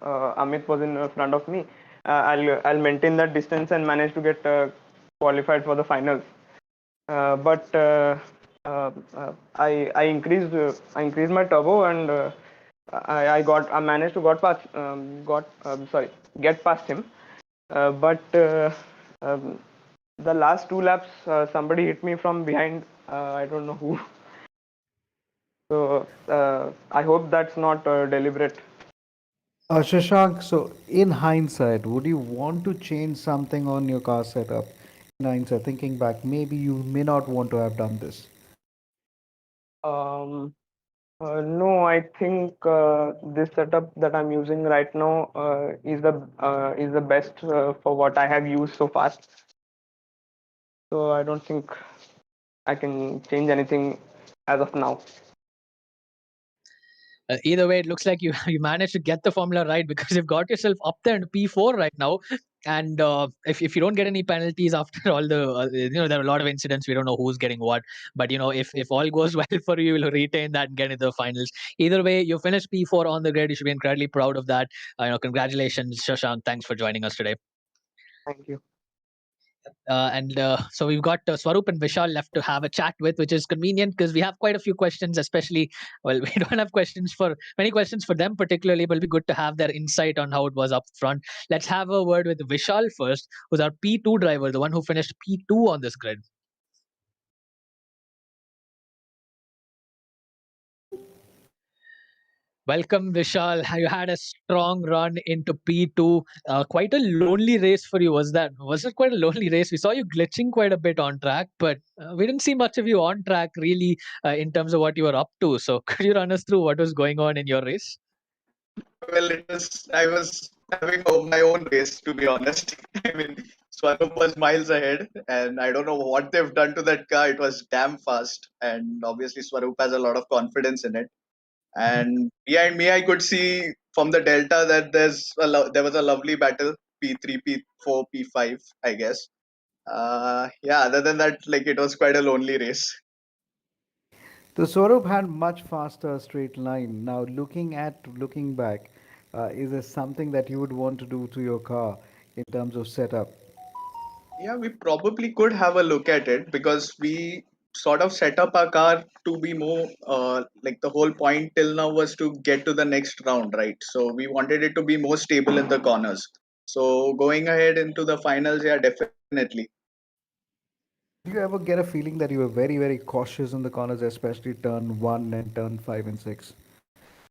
Amit was in front of me. I'll maintain that distance and manage to get qualified for the finals. But I increased my turbo, and I managed to get past him. But the last two laps, somebody hit me from behind. I don't know who. So I hope that's not deliberate. Shashank, so in hindsight, would you want to change something on your car setup? In hindsight, thinking back, maybe you may not want to have done this. Um, no, I think this setup that I'm using right now is the best for what I have used so far. So I don't think I can change anything as of now. Either way, it looks like you you managed to get the formula right because you've got yourself up there in P4 right now. And if you don't get any penalties after all the there are a lot of incidents, we don't know who's getting what. But if all goes well for you, you'll retain that and get into the finals. Either way, you finished P4 on the grid. You should be incredibly proud of that. Congratulations, Shashank. Thanks for joining us today. Thank you. And so we've got Swaroop and Vishal left to have a chat with, which is convenient because we have quite a few questions, especially, well, we don't have many questions for them particularly, but it'll be good to have their insight on how it was up front. Let's have a word with Vishal first, who's our P2 driver, the one who finished P2 on this grid. Welcome, Vishal. You had a strong run into P2. Quite a lonely race for you, was that? Was it quite a lonely race? We saw you glitching quite a bit on track, but we didn't see much of you on track really in terms of what you were up to. So, could you run us through what was going on in your race? Well, I was having my own race, to be honest. I mean, Swarup was miles ahead, and I don't know what they've done to that car. It was damn fast, and obviously Swarup has a lot of confidence in it. And behind me, I could see from the delta that there was a lovely battle, P3, P4, P5, I guess. Yeah. Other than that, like it was quite a lonely race. The Swarup had much faster straight line. Now, looking back, is there something that you would want to do to your car in terms of setup? Yeah, we probably could have a look at it because we sort of set up our car to be more like the whole point till now was to get to the next round, right? So we wanted it to be more stable in the corners. So going ahead into the finals, yeah, definitely. Do you ever get a feeling that you were very, very cautious in the corners, especially turn one and turn five and six?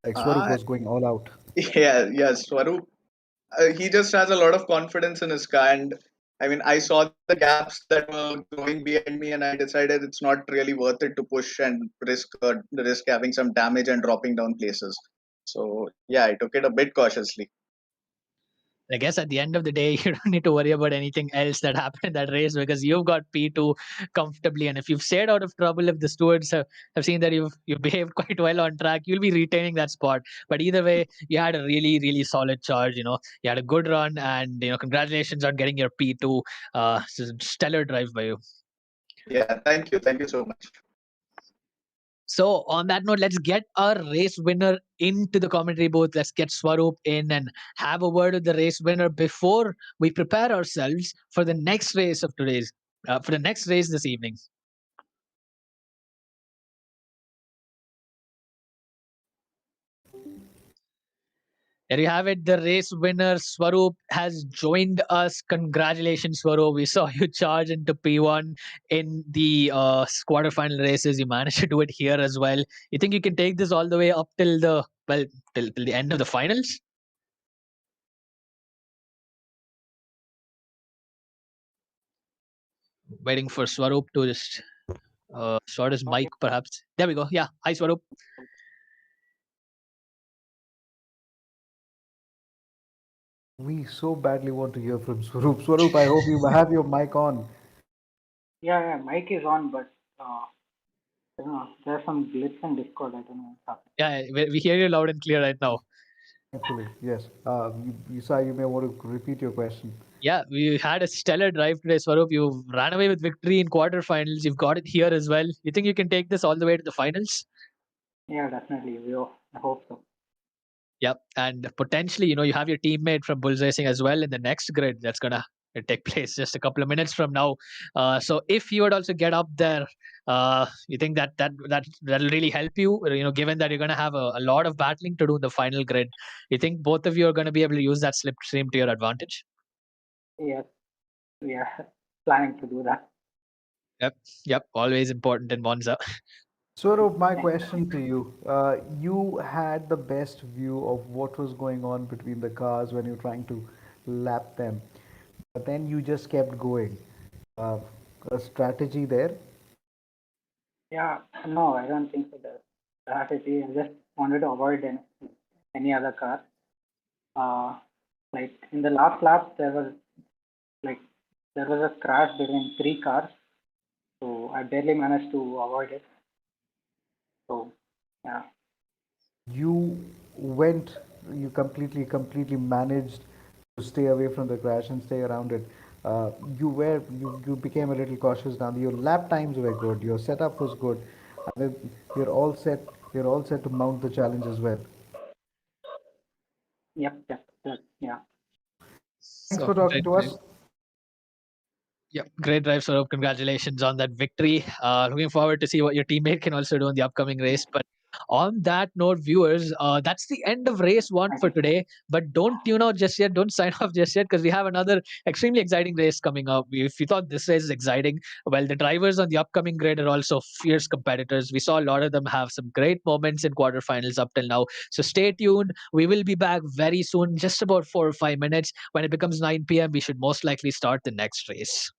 Like Swarup Uh, was going all out. yeah, Swaroop, he just has a lot of confidence in his car. And I mean, I saw the gaps that were growing behind me, and I decided it's not really worth it to push and risk having some damage and dropping down places. So yeah, I took it a bit cautiously. I guess at the end of the day, you don't need to worry about anything else that happened in that race because you've got P2 comfortably. And if you've stayed out of trouble, if the stewards have seen that you've behaved quite well on track, you'll be retaining that spot. But either way, you had a really, really solid charge. You had a good run, and congratulations on getting your P2. Stellar drive by you. Yeah, thank you so much. So on that note, let's get our race winner into the commentary booth. Let's get Swaroop in and have a word with the race winner before we prepare ourselves for the next race of for the next race this evening. There you have it. The race winner, Swaroop, has joined us. Congratulations, Swaroop. We saw you charge into P1 in the quarterfinal races. You managed to do it here as well. You think you can take this all the way up till the end of the finals? Waiting for Swaroop to just sort his mic, perhaps. There we go. Yeah. Hi, Swaroop. We so badly want to hear from Swaroop. Swaroop, I hope you have your mic on. Yeah, mic is on, but I don't know. There's some glitch in Discord. I don't know what's happening. Yeah, we hear you loud and clear right now. Thankfully, yes. You may want to repeat your question. Yeah, we had a stellar drive today, Swaroop. You ran away with victory in quarterfinals. You've got it here as well. You think you can take this all the way to the finals? Yeah, definitely. I hope so. Yep. And potentially, you have your teammate from Bulls Racing as well in the next grid. That's gonna take place just a couple of minutes from now. So if you would also get up there, you think that'll really help you? Given that you're going to have a lot of battling to do in the final grid, you think both of you are going to be able to use that slipstream to your advantage? Yes, we are planning to do that. Yep, yep. Always important in Monza. Swaroop, my question to you. You had the best view of what was going on between the cars when you're trying to lap them, but then you just kept going. Uh, a strategy there? Yeah, no, I don't think so. The strategy, I just wanted to avoid any other car. Uh, like in the last lap, like there was a crash between three cars, so I barely managed to avoid it. So yeah, You went, you completely managed to stay away from the crash and stay around it. You became a little cautious now. Your lap times were good, your setup was good, and you're all set. You're all set to mount the challenge as well. yeah. Thanks So for talking great. to us. Yep, great drive, Saurabh. Congratulations on that victory. Looking forward to see what your teammate can also do in the upcoming race. But on that note, viewers, that's the end of race one Thank for you. today. But don't tune out just yet. Don't sign off just yet because we have another extremely exciting race coming up. If you thought this race is exciting, well, the drivers on the upcoming grid are also fierce competitors. We saw a lot of them have some great moments in quarterfinals up till now. So stay tuned. We will be back very soon, just about 4 or 5 minutes. When it becomes 9 p.m., we should most likely start the next race.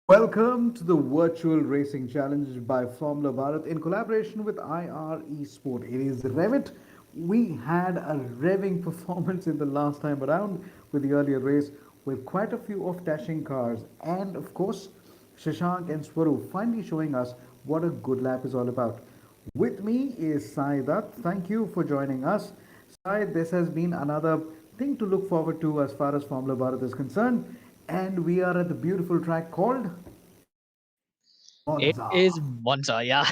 Welcome to the virtual racing challenge by Formula Bharat in collaboration with IReSport. It is Rev-it. We had a revving performance in the last time around with the earlier race with quite a few off dashing cars and of course Shashank and Swaroop finally showing us what a good lap is all about. With me is Sai Dutt. Thank you for joining us. Sai, this has been another thing to look forward to as far as Formula Bharat is concerned. And we are at the beautiful track called It Monza. is Monza, yeah.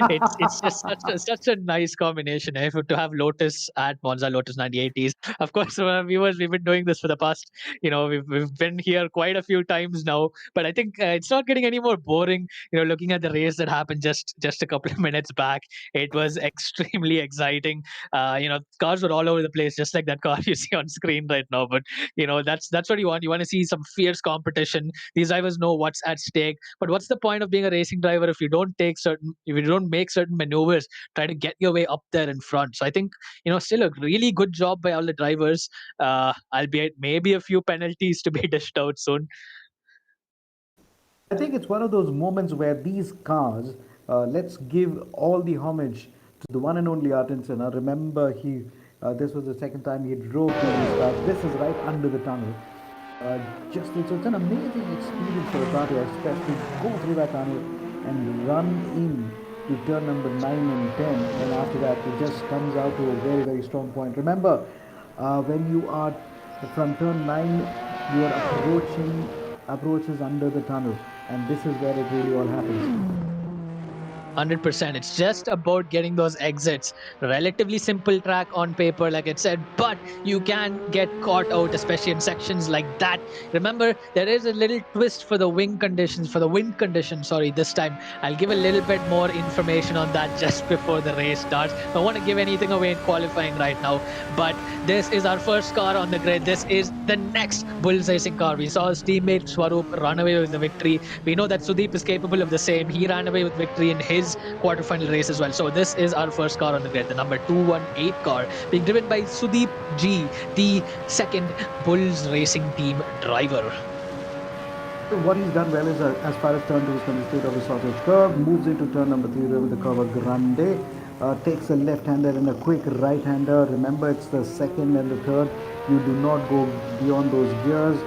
It's just such a nice combination to have Lotus at Monza, Lotus 9080s. Of course, viewers, we've been doing this for the past, we've been here quite a few times now. But I think it's not getting any more boring. Looking at the race that happened just a couple of minutes back, it was extremely exciting. Cars were all over the place, just like that car you see on screen right now. But that's what you want. You want to see some fierce competition. These drivers know what's at stake, but what's the point of being a racing driver if you don't make certain maneuvers, try to get your way up there in front? So I think still a really good job by all the drivers. Albeit maybe a few penalties to be dished out soon. I think it's one of those moments where these cars, let's give all the homage to the one and only Ayrton Senna. Remember, this was the second time he drove these cars. This is right under the tunnel. Just it's an amazing experience for a car to especially go through that tunnel and run in to turn number 9 and 10, and after that it just comes out to a very very strong point. Remember, when you are from turn 9, you are approaches under the tunnel, and this is where it really all happens. 100%. It's just about getting those exits. Relatively simple track on paper, like I said, but you can get caught out, especially in sections like that. Remember, there is a little twist for the wind conditions. Sorry, this time I'll give a little bit more information on that just before the race starts. I don't want to give anything away in qualifying right now, but this is our first car on the grid. This is the next Bulls Racing car. We saw his teammate Swaroop run away with the victory. We know that Sudeep is capable of the same. He ran away with victory in his quarterfinal race as well. So this is our first car on the grid, the number 218 car, being driven by Sudeep G, the second Bulls Racing Team driver. What he's done well is as far as turn 2 is concerned, straight of the sausage curve, moves into turn number 3 with the cover grande, takes a left-hander and a quick right-hander. Remember, it's the second and the third. You do not go beyond those gears.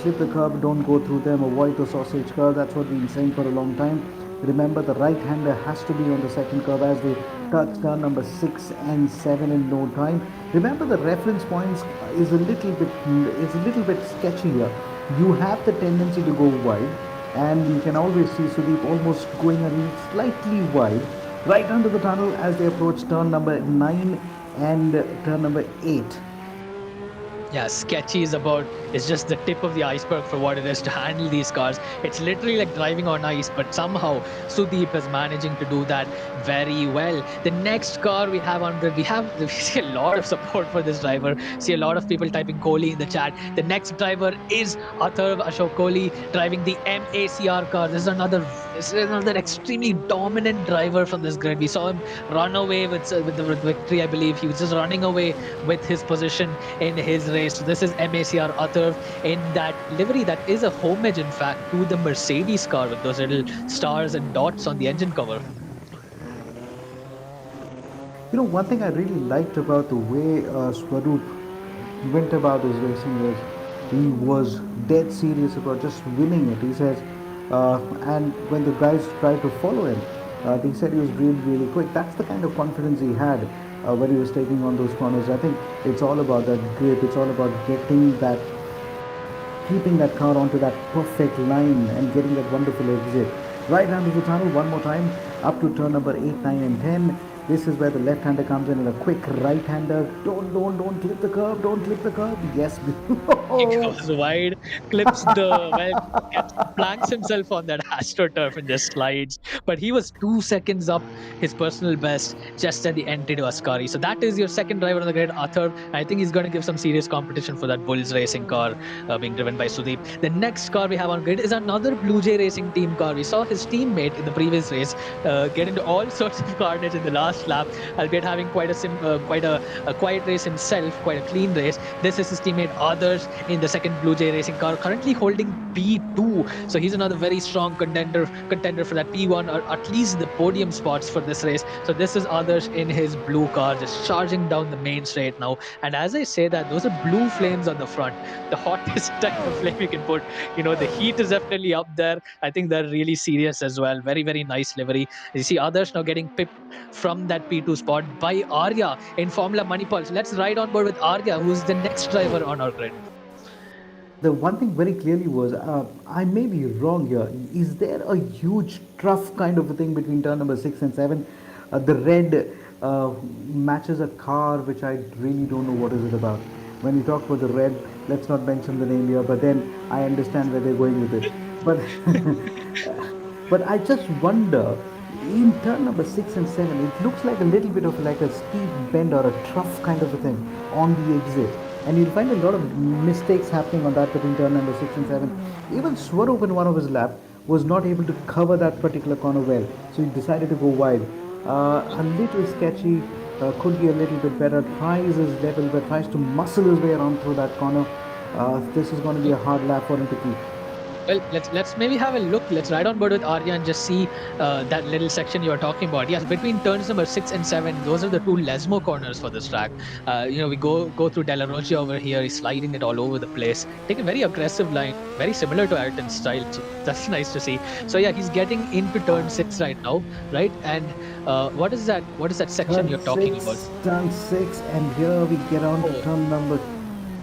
Clip the curb, don't go through them, avoid the sausage curve. That's what we've been saying for a long time. Remember, the right-hander has to be on the second curve as they touch turn number 6 and 7 in no time. Remember, the reference points is a little bit sketchy here. You have the tendency to go wide, and you can always see Sudeep almost going a little slightly wide right under the tunnel as they approach turn number 9 and turn number 8. Yeah, sketchy is just the tip of the iceberg for what it is to handle these cars. It's literally like driving on ice, but somehow Sudeep is managing to do that very well. The next car we have on grid, we see a lot of support for this driver. See a lot of people typing Kohli in the chat. The next driver is Atharv Ashok Kohli driving the MACR car. This is another extremely dominant driver from this grid. We saw him run away with the victory. I believe he was just running away with his position in his race. So this is MACR Atharv in that livery that is a homage, in fact, to the Mercedes car with those little stars and dots on the engine cover. One thing I really liked about the way Swaroop went about his racing was he was dead serious about just winning it. He says, and when the guys tried to follow him, they said he was really, really quick. That's the kind of confidence he had when he was taking on those corners. I think it's all about that grip. It's all about keeping that car onto that perfect line and getting that wonderful exit. Right under the tunnel one more time, up to turn number 8, 9 and 10. This is where the left-hander comes in and a quick right-hander. Don't clip the curb. Don't clip the curb. Yes. He goes wide, planks himself on that astroturf and just slides. But he was 2 seconds up his personal best just at the entry to Ascari. So that is your second driver on the grid, Atharv. I think he's going to give some serious competition for that Bulls Racing car being driven by Sudeep. The next car we have on grid is another Blue Jay Racing team car. We saw his teammate in the previous race get into all sorts of carnage in the last lap, albeit having quite a quiet race himself, quite a clean race. This is his teammate Others in the second Blue Jay Racing car, currently holding P2. So he's another very strong contender for that P1 or at least the podium spots for this race. So this is Adarsh in his blue car just charging down the main straight now. And as I say that, those are blue flames on the front, the hottest type of flame you can put. The heat is definitely up there. I think they're really serious as well. Very, very nice livery. You see others now getting pipped from that P2 spot by Arya in Formula Manipal. So let's ride on board with Arya, who's the next driver on our grid. The one thing very clearly was, I may be wrong here. Is there a huge trough kind of a thing between turn number 6 and 7? The red matches a car which I really don't know what is it about. When you talk about the red, let's not mention the name here, but then I understand where they're going with it. But but I just wonder, in turn number 6 and 7, it looks like a little bit of like a steep bend or a trough kind of a thing on the exit. And you'll find a lot of mistakes happening on that between turn number 6 and 7. Even Swarup in one of his lap was not able to cover that particular corner well, so he decided to go wide. A little sketchy, could be a little bit better. Tries his level, but tries to muscle his way around through that corner. This is going to be a hard lap for him to keep. Well, let's maybe have a look. Let's ride on board with Arya and just see that little section you are talking about. Yes, between turns number 6 and 7, those are the two Lesmo corners for this track. We go through Della Roccia over here. He's sliding it all over the place. Take a very aggressive line, very similar to Ayrton's style. So that's nice to see. So yeah, he's getting into turn 6 right now, right? And what is that? What is that section Turn you're talking six, about? Turn 6, and here we get on to Oh. turn number.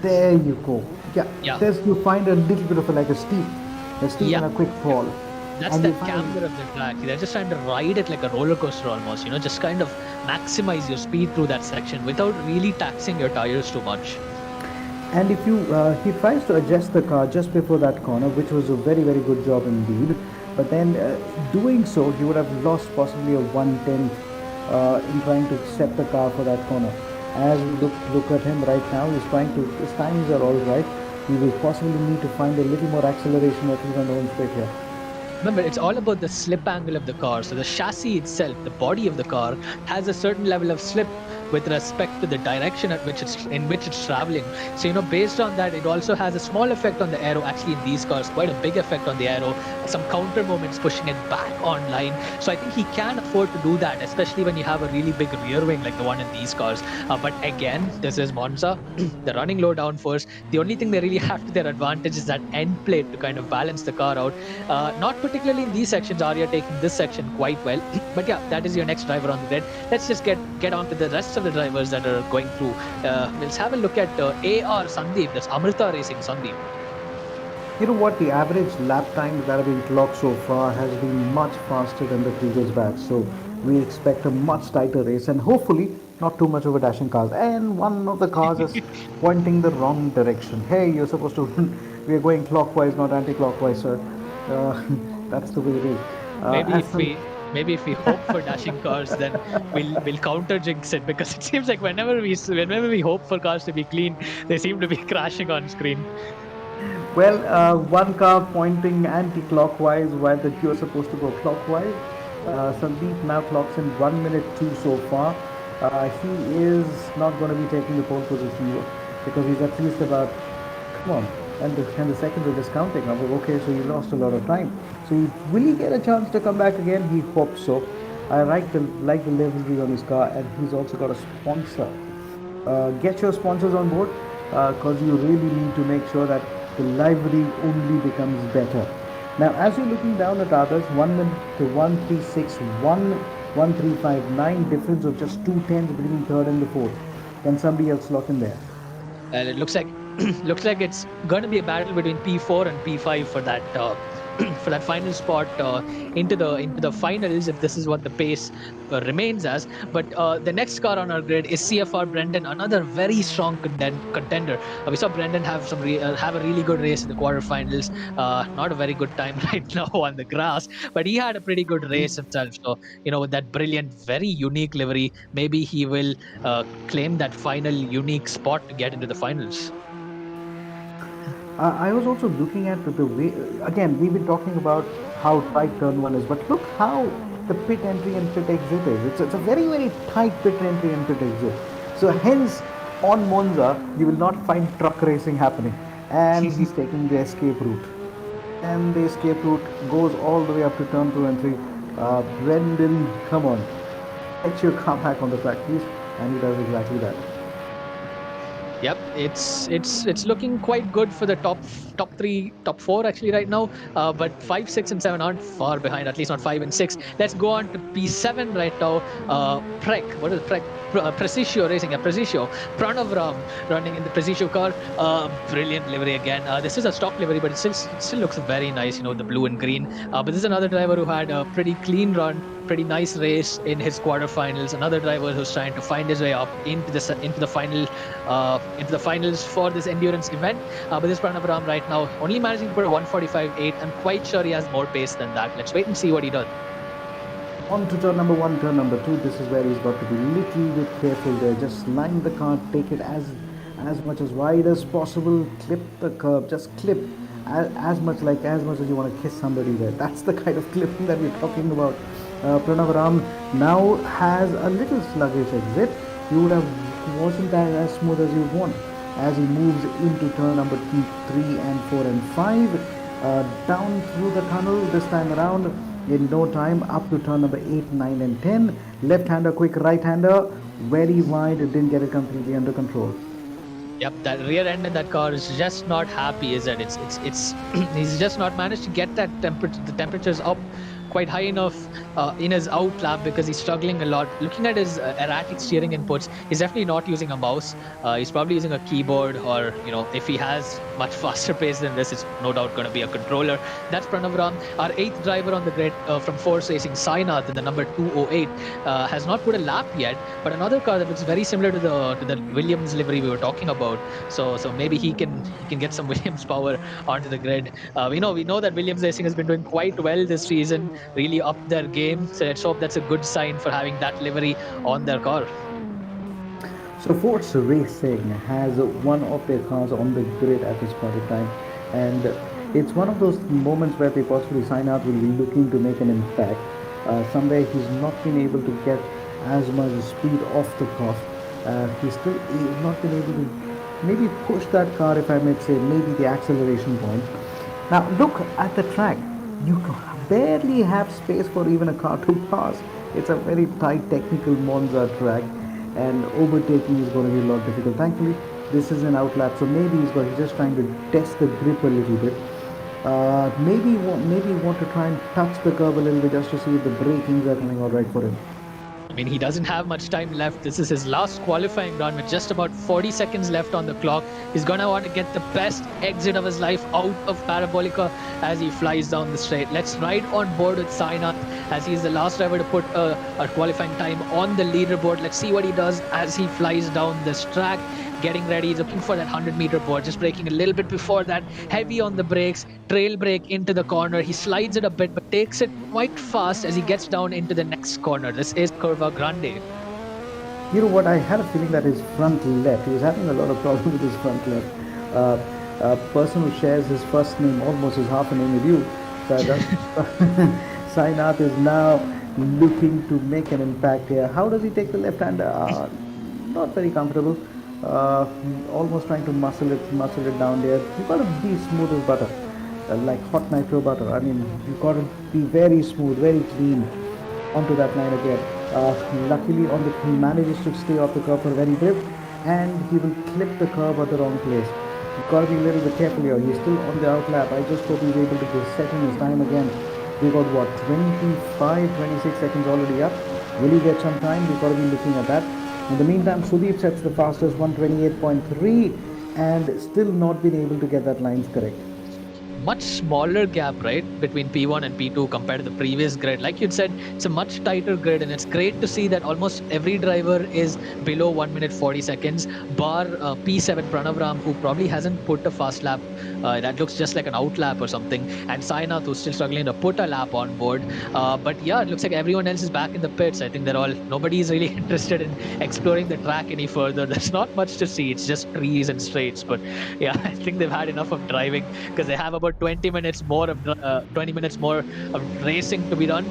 There you go. Yeah. There's you find a little bit of a steep Yeah. and a quick fall. That's And the you find- camber of the track. They're just trying to ride it like a roller coaster almost, just kind of maximize your speed through that section without really taxing your tires too much. And if you, he tries to adjust the car just before that corner, which was a very, very good job indeed. But then doing so, he would have lost possibly a 1/10 in trying to set the car for that corner. As we look at him right now, he's trying to, his times are all right. He will possibly need to find a little more acceleration at least on the home straight here. Remember, it's all about the slip angle of the car. So the chassis itself, the body of the car, has a certain level of slip with respect to the direction in which it's traveling. So based on that, it also has a small effect on the aero. Actually, in these cars, quite a big effect on the aero. Some counter moments pushing it back online. So I think he can afford to do that, especially when you have a really big rear wing like the one in these cars. But again, this is Monza. They're running low downforce. The only thing they really have to their advantage is that end plate to kind of balance the car out. Not particularly in these sections. Arya taking this section quite well. But yeah, that is your next driver on the grid. Let's just get on to the rest of the drivers that are going through. Let's have a look at AR Sandeep. That's Amrita Racing Sandeep. You know what? The average lap times that have been clocked so far has been much faster than the previous batch. So we expect a much tighter race and hopefully not too much of a dashing cars. And one of the cars is pointing the wrong direction. Hey, you're supposed to. We are going clockwise, not anti-clockwise, sir. That's the way it is. Maybe if we hope for dashing cars, then we'll counter jinx it, because it seems like whenever we hope for cars to be clean, they seem to be crashing on screen. Well, one car pointing anti-clockwise while the you're supposed to go clockwise. Sandeep now clocks in 1 minute 2 so far. He is not going to be taking the pole position though, because he's at least about, come on, and the seconds are discounting. Okay, so he lost a lot of time. So will he get a chance to come back again? He hopes so. I like the livery on his car, and he's also got a sponsor. Get your sponsors on board, because you really need to make sure that the livery only becomes better. Now, as you're looking down at others, 1 minute to 1:36.1, 1:3.59, difference of just 2/10 between third and the fourth. Can somebody else lock in there? And it looks like it's going to be a battle between P4 and P5 for that for that final spot into the finals, if this is what the pace remains as. But the next car on our grid is CFR Brendan, another very strong contender. We saw Brendan have have a really good race in the quarterfinals. Not a very good time right now on the grass, but he had a pretty good race himself. So with that brilliant, very unique livery, maybe he will claim that final unique spot to get into the finals. I was also looking at the way, again, we've been talking about how tight turn 1 is, but look how the pit entry and pit exit is. It's a very, very tight pit entry and pit exit. So hence, on Monza, you will not find truck racing happening. And he's taking the escape route. and the escape route goes all the way up to turn 2 and 3. Brendan, come on, get your car back on the track, please. And he does exactly that. Yep, it's looking quite good for the top three, top four actually right now. But 5, 6, and 7 aren't far behind. At least not 5 and 6. Let's go on to P7 right now. Prek, what is Prek? Precision Racing, Precision. Pranav Ram running in the Precision car. Brilliant livery again. This is a stock livery, but it still looks very nice. The blue and green. But this is another driver who had a pretty clean run, pretty nice race in his quarterfinals. Another driver who's trying to find his way up into the finals for this endurance event. But this Pranav Ram right now only managing to put a 1:45.8. I'm quite sure he has more pace than that. Let's wait and see what he does. On to turn number 1, turn number 2. This is where he's got to be little bit careful there. Just line the car, take it as much as wide as possible, clip the curb, just clip as much as you want to kiss somebody there. That's the kind of clipping that we're talking about. Pranav Ram now has a little sluggish exit. He would have wasn't that as smooth as you'd want as he moves into turn number 3 and 4 and 5. Down through the tunnel this time around in no time, up to turn number 8, 9 and 10. Left-hander, quick right-hander, very wide, didn't get it completely under control. Yep, that rear end in that car is just not happy, is it? It's he's just not managed to get the temperatures up quite high enough in his out lap because he's struggling a lot. Looking at his erratic steering inputs, he's definitely not using a mouse. He's probably using a keyboard, or if he has much faster pace than this, it's no doubt going to be a controller. That's Pranav Ram. Our 8th driver on the grid from Force Racing, Sainath, in the number 208, has not put a lap yet, but another car that looks very similar to the Williams livery we were talking about. So maybe he can get some Williams power onto the grid. We know that Williams Racing has been doing quite well this season, really upped their game. So let's hope that's a good sign for having that livery on their car. So Force Racing has one of their cars on the grid at this point in time, and it's one of those moments where they possibly sign out will be looking to make an impact. Somewhere he's not been able to get as much speed off the cuff. He's still not been able to maybe push that car, if I may say, maybe the acceleration point. Now look at the track. You barely have space for even a car to pass. It's a very tight technical Monza track, and overtaking is going to be a lot difficult. Thankfully, this is an outlap, so maybe he's just trying to test the grip a little bit. Maybe want to try and touch the curb a little bit just to see if the brakings are coming all right for him. I mean, he doesn't have much time left. This is his last qualifying run with just about 40 seconds left on the clock. He's going to want to get the best exit of his life out of Parabolica as he flies down the straight. Let's ride on board with Sainath as he's the last driver to put a qualifying time on the leaderboard. Let's see what he does as he flies down this track. Getting ready, looking for that 100-meter board, just braking a little bit before that, heavy on the brakes, trail brake into the corner. He slides it a bit, but takes it quite fast as he gets down into the next corner. This is Curva Grande. You know what, I had a feeling that his front left, he was having a lot of problems with his front left. A person who shares his first name, almost his half a name with you, Sainath is now looking to make an impact here. How does he take the left hand? Not very comfortable. Almost trying to muscle it down there. You got to be smooth as butter, like hot nitro butter. I mean, you got to be very smooth, very clean onto that line again. Luckily, he manages to stay off the curb for a very bit, and he will clip the curb at the wrong place. You've got to be a little bit careful here. He's still on the outlap. I just hope he's able to set in his time again. We got what, 26 seconds already up. Will he get some time? We've got to be looking at that. In the meantime, Sudeep sets the fastest 128.3 and still not been able to get that lines correct. Much smaller gap, right, between P1 and P2 compared to the previous grid. Like you'd said, it's a much tighter grid, and it's great to see that almost every driver is below 1 minute 40 seconds, bar P7 Pranav Ram, who probably hasn't put a fast lap. That looks just like an out lap or something, and Sainath, who's still struggling to put a lap on board. But yeah, it looks like everyone else is back in the pits. I think nobody is really interested in exploring the track any further. There's not much to see. It's just trees and straights. But yeah, I think they've had enough of driving because they have about about 20 minutes more of racing to be done.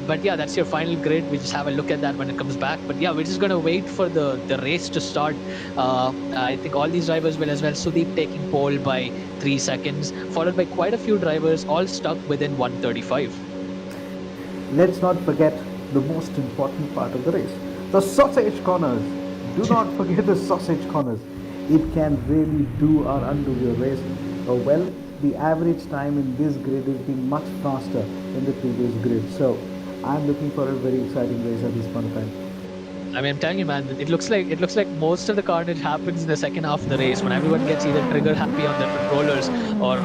But yeah, that's your final grid. We just have a look at that when it comes back. But yeah, we're just gonna wait for the race to start. I think all these drivers will as well. Sudeep taking pole by 3 seconds, followed by quite a few drivers, all stuck within 135. Let's not forget the most important part of the race, the sausage corners. Do not forget the sausage corners. It can really do or undo your race. Well, the average time in this grid has been much faster in the previous grid. So I'm looking for a very exciting race at this point of time. I mean, I'm telling you, man, it looks like most of the carnage happens in the second half of the race when everyone gets either trigger happy on their controllers or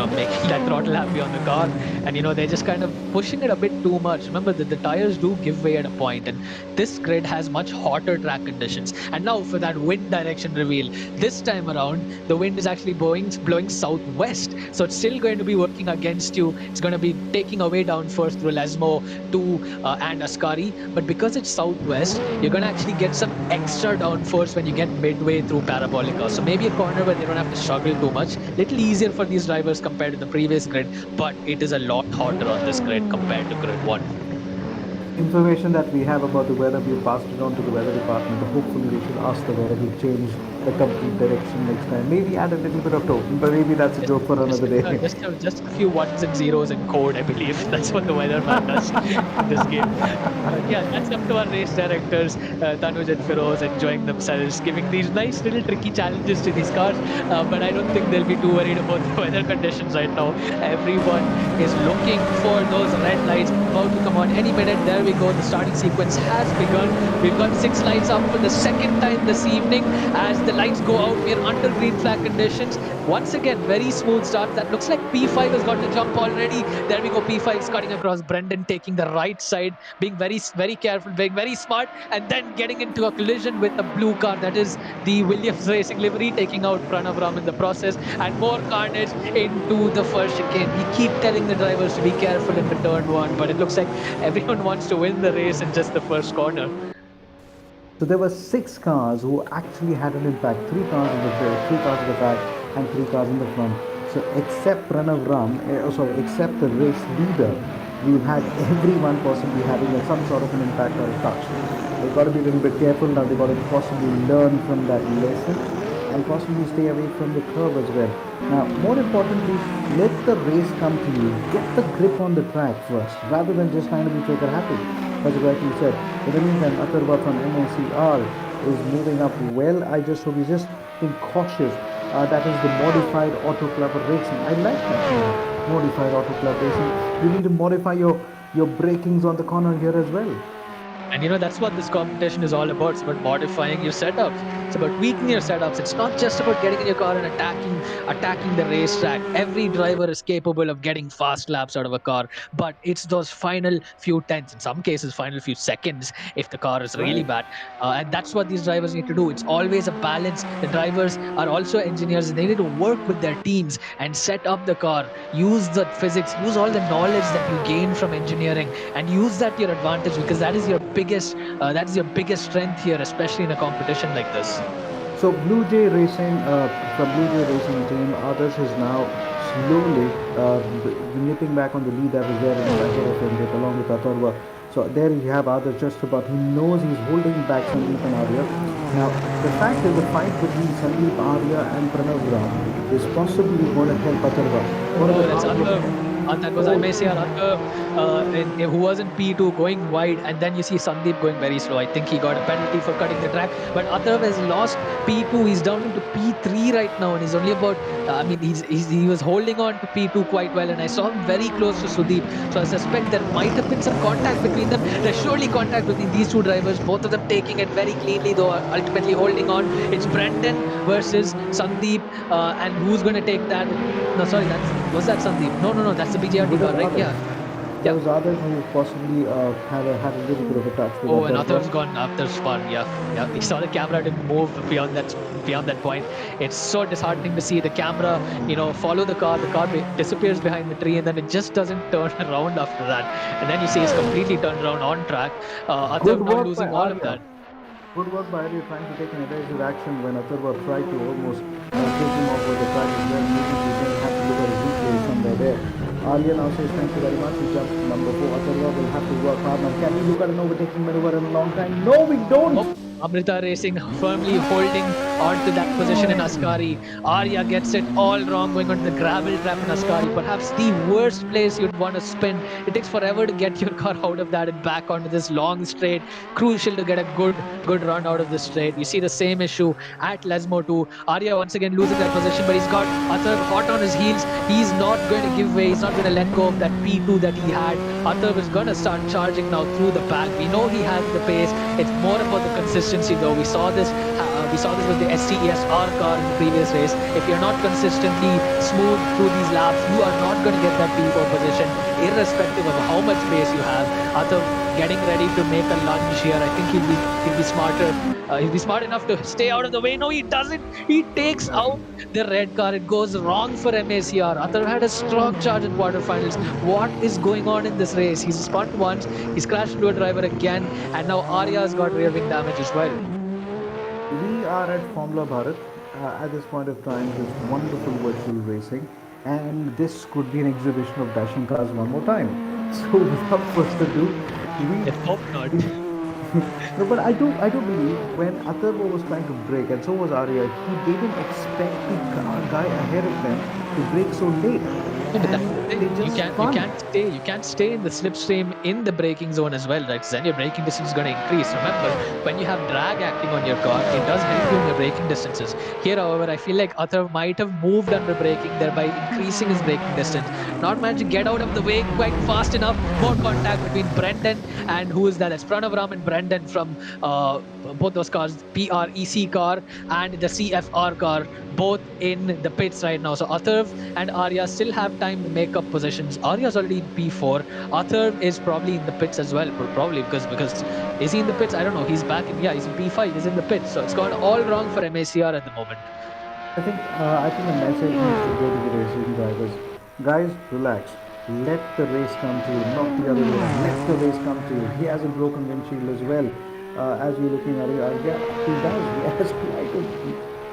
making that throttle happy on the car, and they're just kind of pushing it a bit too much. Remember that the tires do give way at a point, and this grid has much hotter track conditions. And now for that wind direction reveal, this time around the wind is actually blowing southwest, so it's still going to be working against you. It's going to be taking away down first through Lesmo and Ascari, but because it's southwest, you're going to actually get some extra downforce when you get midway through Parabolica. So maybe a corner where they don't have to struggle too much. Little easier for these drivers compared to the previous grid, but it is a lot hotter on this grid compared to grid 1. Information that we have about the weather, we passed it on to the weather department. Hopefully they should ask the weather to change the complete direction next time. Maybe add a little bit of token, but maybe that's a joke for another day. Just a few ones and zeros in code, I believe. That's what the weatherman does in this game. Yeah, that's up to our race directors, Tanuj and Feroz, enjoying themselves, giving these nice little tricky challenges to these cars. But I don't think they'll be too worried about the weather conditions right now. Everyone is looking for those red lights about to come on any minute. There we go. The starting sequence has begun. We've got 6 lights up for the second time this evening. As the lights go out, we're under green flag conditions. Once again, very smooth start. That looks like P5 has got the jump already. There we go. P5 is cutting across Brendan, taking the right side, being very, very careful, being very smart, and then getting into a collision with the blue car. That is the Williams Racing livery, taking out Pranav Ram in the process, and more carnage into the first chicane. We keep telling the drivers to be careful in the turn 1, but it looks like everyone wants to win the race in just the first corner. So there were 6 cars who actually had an impact. 3 cars in the front, 3 cars in the back, and 3 cars in the front. So except Pranav Ram, except the race leader, we've had everyone possibly having some sort of an impact or a touch. They've got to be a little bit careful now. They've got to possibly learn from that lesson and possibly stay away from the curve as well. Now, more importantly, let the race come to you. Get the grip on the track first, rather than just trying to be trigger happy. As you rightly said, in the meantime, Atharva from MOCR is moving up well. I just hope he's just being cautious. That is the modified auto club racing. I like that modified auto club racing. You need to modify your brakings on the corner here as well. And that's what this competition is all about. It's about modifying your setups. It's about tweaking your setups. It's not just about getting in your car and attacking the racetrack. Every driver is capable of getting fast laps out of a car, but it's those final few tenths, in some cases final few seconds, if the car is really bad. And that's what these drivers need to do. It's always a balance. The drivers are also engineers, and they need to work with their teams and set up the car, use the physics, use all the knowledge that you gain from engineering, and use that to your advantage, because that is your biggest strength here, especially in a competition like this. So Blue Jay Racing, from Blue Jay Racing team, others is now slowly nipping back on the lead that was there in the back of him, along with Atharva. So there you have Adarsh just about. He knows he's holding back Sandeep and Arya. Now, the fact is the fight between Sandeep, Arya and Pranav Ram is possibly going to help Atharva. That was, I may say, who was in P2 going wide, and then you see Sandeep going very slow. I think he got a penalty for cutting the track, but Atharv has lost P2. He's down into P3 right now, and he's only about, he was holding on to P2 quite well, and I saw him very close to Sudeep. So I suspect there might have been some contact between them. There's surely contact between these two drivers, both of them taking it very cleanly, though ultimately holding on. It's Brendan versus Sandeep, and who's going to take that? No, sorry, was that Sandeep? No, that's the BJRT car, right? Yeah. There was others who possibly had a little bit of a touch. Oh, and Athar's gone after spun. Yeah. We saw the camera didn't move beyond that point. It's so disheartening to see the camera, follow the car. The car disappears behind the tree, and then it just doesn't turn around after that. And then you see it's completely turned around on track. Atharv now losing all of that. Good work by Arya trying to take an evasive action when Atharva tried to almost take him off with the track as well. Maybe we can have to look at a replay somewhere there. Arya now says thank you very much. He jumps to number 4. Atharva will have to work hard now. Can we look at an overtaking maneuver in a long time? No, we don't! Nope. Amrita Racing firmly holding on to that position in Ascari. Arya gets it all wrong going on the gravel trap in Ascari. Perhaps the worst place you'd want to spin. It takes forever to get your car out of that and back onto this long straight. Crucial to get a good run out of the straight. You see the same issue at Lesmo too. Arya once again losing that position, but he's got Atharv hot on his heels. He's not going to give way. He's not going to let go of that P2 that he had. Atharv is going to start charging now through the pack. We know he has the pace. It's more about the consistency, though. We saw this. We saw this with the SCESR car in the previous race. If you're not consistently smooth through these laps, you are not going to get that P4 position, irrespective of how much pace you have. Atharv getting ready to make a lunge here. I think he'll be smarter. He'll be smart enough to stay out of the way. No, he doesn't. He takes out the red car. It goes wrong for MACR. Atharv had a strong charge in quarterfinals. What is going on in this race? He's spun once. He's crashed into a driver again, and now Arya's got rear wing damage as well. We are at Formula Bharat at this point of time, this wonderful virtual racing, and this could be an exhibition of dashing cars one more time. So without further ado, I hope not. no, but I do believe when Atharva was trying to brake, and so was Arya, he didn't expect the guy ahead of them to brake so late. Yeah, but that's the thing. You can't stay in the slipstream in the braking zone as well, right? So then your braking distance is going to increase. Remember, when you have drag acting on your car, it does help you in your braking distances. Here, however, I feel like Atharv might have moved under braking, thereby increasing his braking distance. Not managed to get out of the way quite fast enough. More contact between Brendan and who is that? That's Pranav and Brendan from both those cars, PREC car and the CFR car, both in the pits right now. So Atharv and Arya still have time to make up positions. Arya's already in P4. Atharv is probably in the pits as well, probably because is he in the pits? I don't know. He's back in, yeah, he's in P5. He's in the pits. So it's gone all wrong for MACR at the moment. I think the message needs to go to the racing drivers. Guys, relax. Let the race come to you, not the other way around. Let the race come to you. He has a broken windshield as well. As we're looking at it, yeah, he does. He has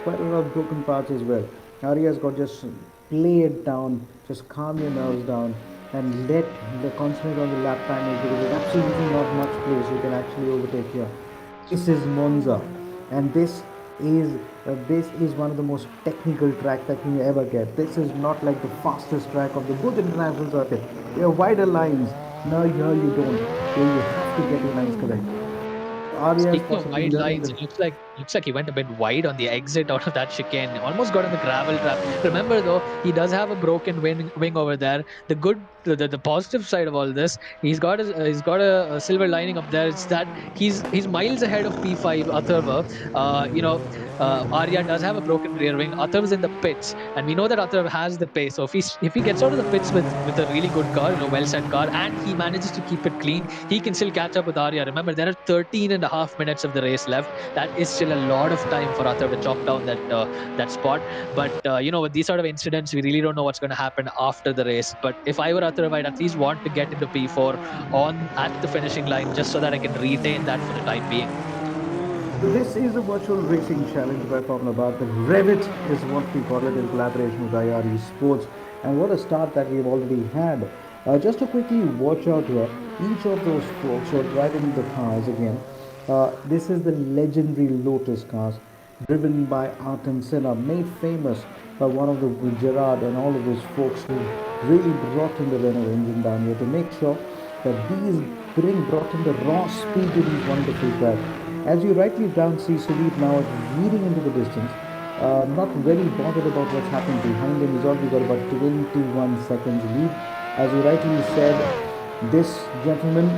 quite a lot of broken parts as well. Arya's got just play it down, just calm your nerves down, and let the concentrate on the lap timing because there's absolutely not much place you can actually overtake here. This is Monza, and this is one of the most technical tracks that you ever get. This is not like the fastest track of the both international circuit. There are wider lines. No, here you don't. Here you have to get your lines correct. Speaking of wide lines, it looks like he went a bit wide on the exit out of that chicane. Almost got in the gravel trap. Remember though, he does have a broken wing over there. The positive side of all this, he's got a silver lining up there. It's that he's miles ahead of P5 Atharva. Arya does have a broken rear wing. Atharv's in the pits, and we know that Atharv has the pace. So if he gets out of the pits with a really good car, well set car, and he manages to keep it clean, he can still catch up with Arya. Remember, there are 13 and a half minutes of the race left. That is still a lot of time for Atharv to chop down that spot. But with these sort of incidents, we really don't know what's going to happen after the race. But if I were Atharv, I'd at least want to get into P4 at the finishing line just so that I can retain that for the time being. This is a virtual racing challenge by Formula Bharat. Rev-it is what we call it in collaboration with IReSports. And what a start that we've already had. Just to quickly watch out here, each of those folks who are driving the cars again. This is the legendary Lotus cars driven by Artem Senna, made famous by one of the Gerard and all of those folks who really brought in the Renault engine down here to make sure that these brought in the raw speed to these wonderful tracks. As you rightly down see Sudeep now leading into the distance, not very bothered about what's happening behind him. He's already got about 21 seconds lead. As you rightly said, this gentleman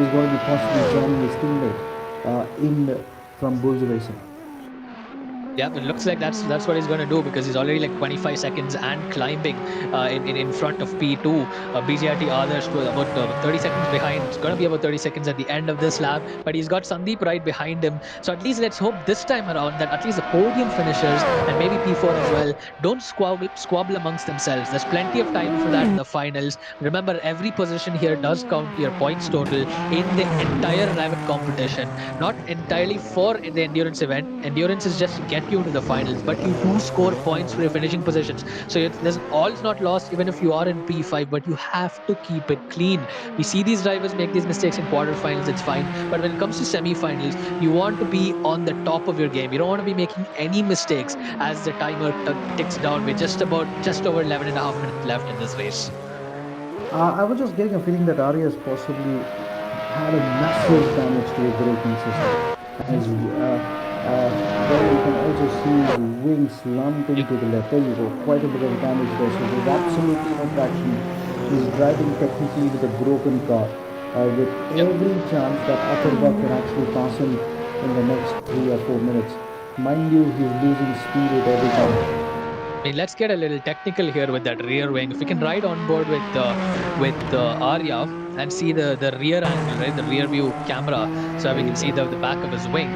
is going to be possibly joining his teammate from Bulls Racing. Yeah, it looks like that's what he's going to do, because he's already like 25 seconds and climbing in front of P2. BGRT others to about 30 seconds behind. It's going to be about 30 seconds at the end of this lap, but he's got Sandeep right behind him. So at least let's hope this time around that at least the podium finishers and maybe P4 as well don't squabble amongst themselves. There's plenty of time for that in the finals. Remember, every position here does count to your points total in the entire Rev-it competition, not entirely for the endurance event. Endurance is just to get you into the finals, but you do score points for your finishing positions. So there's all is not lost even if you are in P5, but you have to keep it clean. We see these drivers make these mistakes in quarterfinals, it's fine, but when it comes to semi-finals, you want to be on the top of your game. You don't want to be making any mistakes as the timer ticks down with just over 11 and a half minutes left in this race. I was just getting a feeling that Arya has possibly had a massive damage to his braking system. As there you can also see the wing slumping to the left. There you go, quite a bit of damage there. So there's absolutely no traction. He's driving technically with a broken car, with every chance that Atharva can actually pass him in the next 3 or 4 minutes. Mind you, he's losing speed with every time. I mean, let's get a little technical here with that rear wing. If we can ride on board with Arya and see the rear angle, right, the rear view camera, so we can see the back of his wing.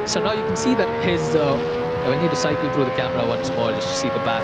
So now you can see that his. We need to cycle through the camera once more just to see the back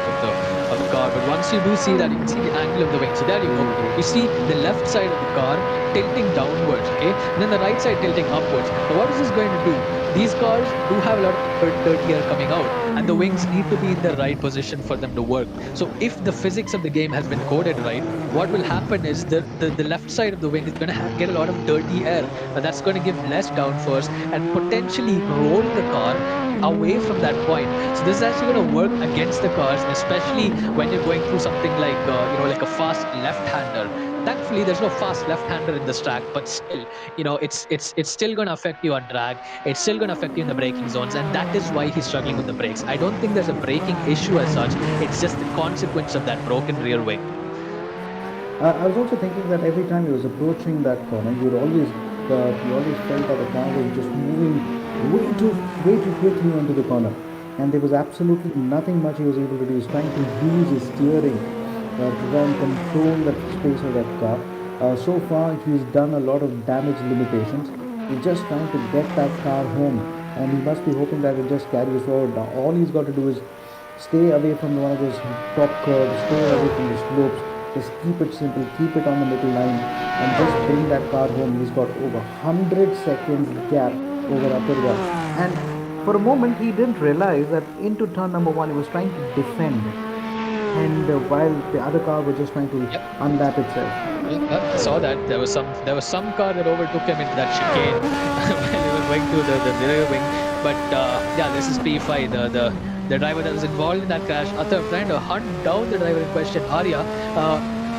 of the car. But once you do see that, you can see the angle of the wing. So there you go. You see the left side of the car tilting downwards, okay, and then the right side tilting upwards. Now, what is this going to do? These cars do have a lot of dirt here coming out, and the wings need to be in the right position for them to work. So if the physics of the game has been coded right, what will happen is the left side of the wing is going to get a lot of dirty air, and that's going to give less downforce and potentially roll the car away from that point. So this is actually going to work against the cars, especially when you're going through something like like a fast left-hander. Thankfully, there's no fast left-hander in this track, but still, it's still going to affect you on drag. It's still going to affect you in the braking zones, and that is why he's struggling with the brakes. I don't think there's a braking issue as such. It's just the consequence of that broken rear wing. I was also thinking that every time he was approaching that corner, he always felt that the car was just moving way too quickly onto the corner, and there was absolutely nothing much he was able to do. He was trying to use his steering to try and control the space of that car. So far, he's done a lot of damage limitations. He's just trying to get that car home, and he must be hoping that it just carries forward. Now, all he's got to do is stay away from one of those top curves, stay away from the slopes. Just keep it simple, keep it on the middle line, and just bring that car home. He's got over 100 seconds gap over Apurva. And for a moment, he didn't realize that into turn number one, he was trying to defend. And while the other car was just trying to unlap itself. I saw that there was some car that overtook him into that chicane when he was going through the rear wing. But this is P5, the driver that was involved in that crash. Atharv trying to hunt down the driver in question, Arya.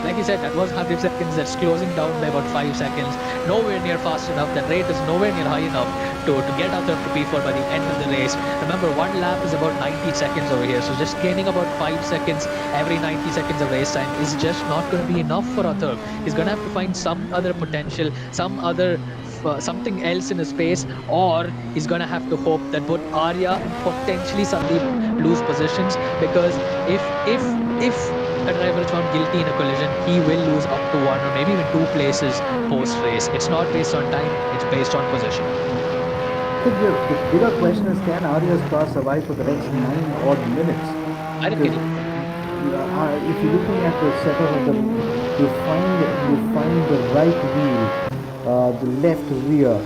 Like you said, that was 100 seconds. That's closing down by about 5 seconds. Nowhere near fast enough. That rate is nowhere near high enough to get Atharv to P4 by the end of the race. Remember, one lap is about 90 seconds over here. So just gaining about 5 seconds every 90 seconds of race time is just not going to be enough for Atharv. He's going to have to find some other potential, something else in his space, or he's going to have to hope that both Arya and potentially Sandeep lose positions, because if a driver is found guilty in a collision, he will lose up to 1 or maybe even 2 places post-race. It's not based on time, it's based on position. I think the bigger question is, can Arya's car survive for the next 9 odd minutes? I didn't get it. If you're looking at the setup of the, you find the right wheel, the left rear,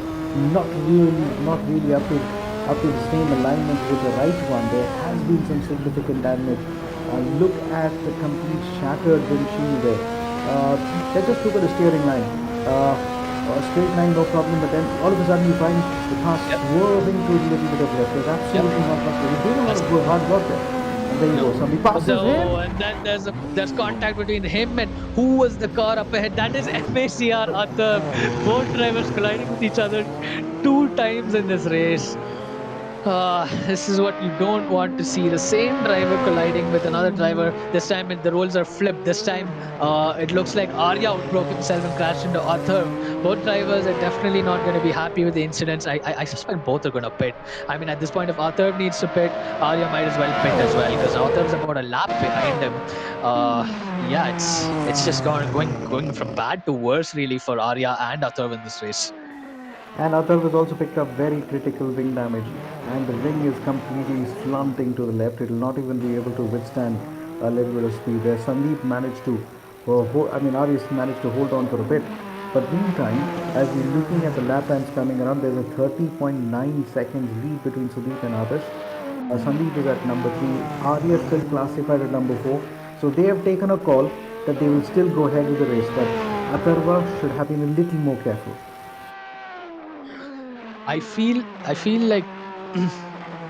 not really up to the same alignment with the right one. There has been some significant damage. Look at the complete shattered windshield there. Let's just look at the steering line. A straight line, no problem, but then all of a sudden you find the car swerving to a little bit of left. There's absolutely not much. You're doing a lot of hard work there. And there you go. Somebody passes him. And then there's contact between him and who was the car up ahead. That is MACR Atharv. Both drivers colliding with each other 2 times in this race. This is what you don't want to see. The same driver colliding with another driver. This time the roles are flipped. This time it looks like Arya outbroke himself and crashed into Atharv. Both drivers are definitely not going to be happy with the incidents. I suspect both are going to pit. I mean, at this point, if Atharv needs to pit, Arya might as well pit as well because Atharv's about a lap behind him. Yeah, it's just going from bad to worse really for Arya and Atharv in this race. And Athar has also picked up very critical wing damage, and the wing is completely slanting to the left. It will not even be able to withstand a little bit of speed there. Sandeep managed to, Arias managed to hold on for a bit. But meantime, as we're looking at the lap times coming around, there's a 30.9 seconds lead between Sudeep and Adarsh. Sandeep is at number 3. Arya is still classified at number 4. So they have taken a call that they will still go ahead with the race. But Atharva should have been a little more careful. I feel like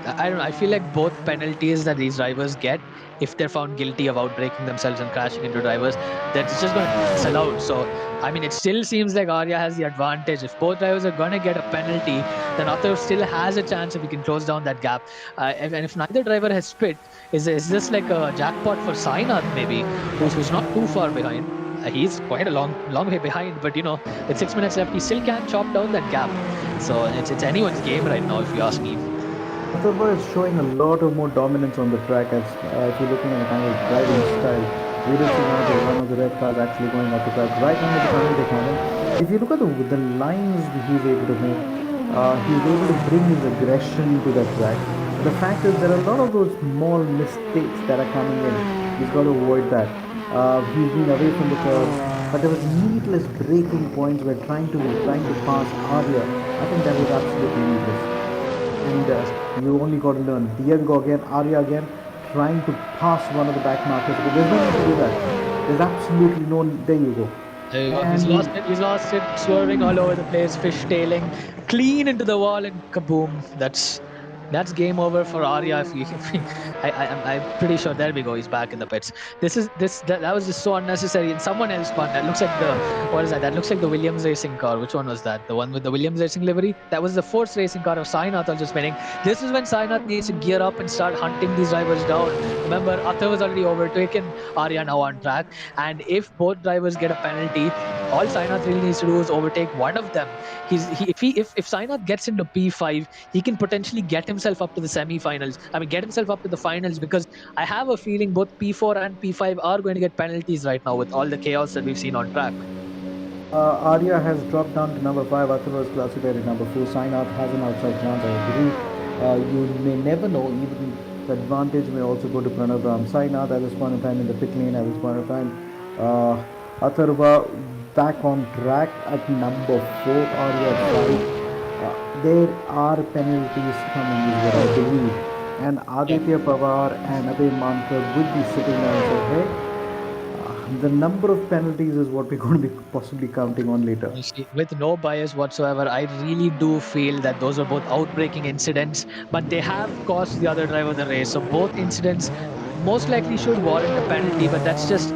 I don't know. I feel like both penalties that these drivers get, if they're found guilty of outbraking themselves and crashing into drivers, that's just going to cancel out. So, I mean, it still seems like Arya has the advantage. If both drivers are going to get a penalty, then Arthur still has a chance if he can close down that gap. And if neither driver has spit, is this like a jackpot for Sainath maybe, who's not too far behind? He's quite a long way behind, but with 6 minutes left, he still can chop down that gap. So it's anyone's game right now, if you ask me. Atharva is showing a lot of more dominance on the track as if you're looking at the kind of driving style. We will see now that one of the red cars actually going up the track right now with the tunnel behind him. If you look at the lines he's able to make, he's able to bring his aggression to that track. But the fact is there are a lot of those small mistakes that are coming in. He's got to avoid that. He's been away from the curve, but there was needless braking points where trying to pass Arya. I think that was absolutely needless. And you only got to learn. Diego again, Arya again, trying to pass one of the back markers. But there's no need to do that. There's absolutely no. There you go. There you go. And He's lost it. He's lost it. Swerving all over the place, fishtailing, clean into the wall, and kaboom! That's game over for Arya. I'm pretty sure. There we go. He's back in the pits. That was just so unnecessary. And someone else spun. That looks like what is that? That looks like the Williams racing car. Which one was that? The one with the Williams racing livery? That was the Force racing car of Sainath also spinning. This is when Sainath needs to gear up and start hunting these drivers down. Remember, Atharv was already overtaken Arya now on track, and if both drivers get a penalty, all Sainath really needs to do is overtake one of them. If Sainath gets into P5, he can potentially get himself up to the semi-finals. I mean, get himself up to the finals, because I have a feeling both P4 and P5 are going to get penalties right now with all the chaos that we've seen on track. Arya has dropped down to number 5. Atharva is classified at number 4. Sainath has an outside chance, I agree. You may never know. Even the advantage may also go to Pranav Ram. Sainath at this point in time in the pit lane at this point of time. Atharva back on track at number 4. Arya at 5. There are penalties coming, is what I believe. And Aditya Pawar and Abhay Mankar would be sitting there and say, hey, the number of penalties is what we're going to be possibly counting on later. With no bias whatsoever, I really do feel that those are both outbreaking incidents, but they have cost the other driver the race. So both incidents most likely should warrant a penalty, but that's just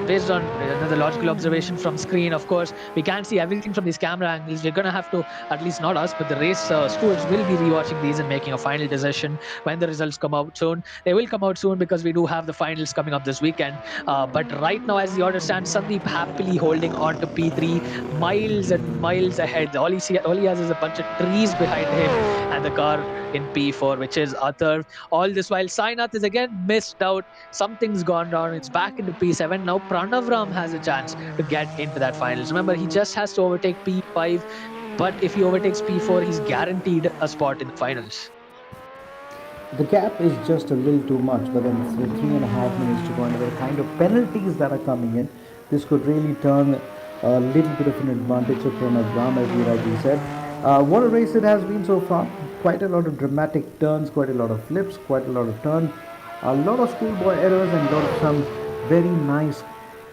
based on the logical observation from screen. Of course, we can't see everything from these camera angles. We're going to have to, at least not us, but the race stewards will be rewatching these and making a final decision when the results come out soon. They will come out soon because we do have the finals coming up this weekend. But right now, as the order stands, Sandeep happily holding on to P3, miles and miles ahead. All he has is a bunch of trees behind him and the car in P4, which is Atharv. All this while Sainath is again missed out. Something's gone wrong. It's back into P7. Now Pranav Ram has a chance to get into that finals. Remember, he just has to overtake P5, but if he overtakes P4, he's guaranteed a spot in the finals. The gap is just a little too much, but then with 3.5 minutes to go, and the kind of penalties that are coming in, this could really turn a little bit of an advantage to Pranav Ram, as you rightly said. What a race it has been so far. Quite a lot of dramatic turns, quite a lot of flips, quite a lot of turns, a lot of schoolboy errors, and a lot of some very nice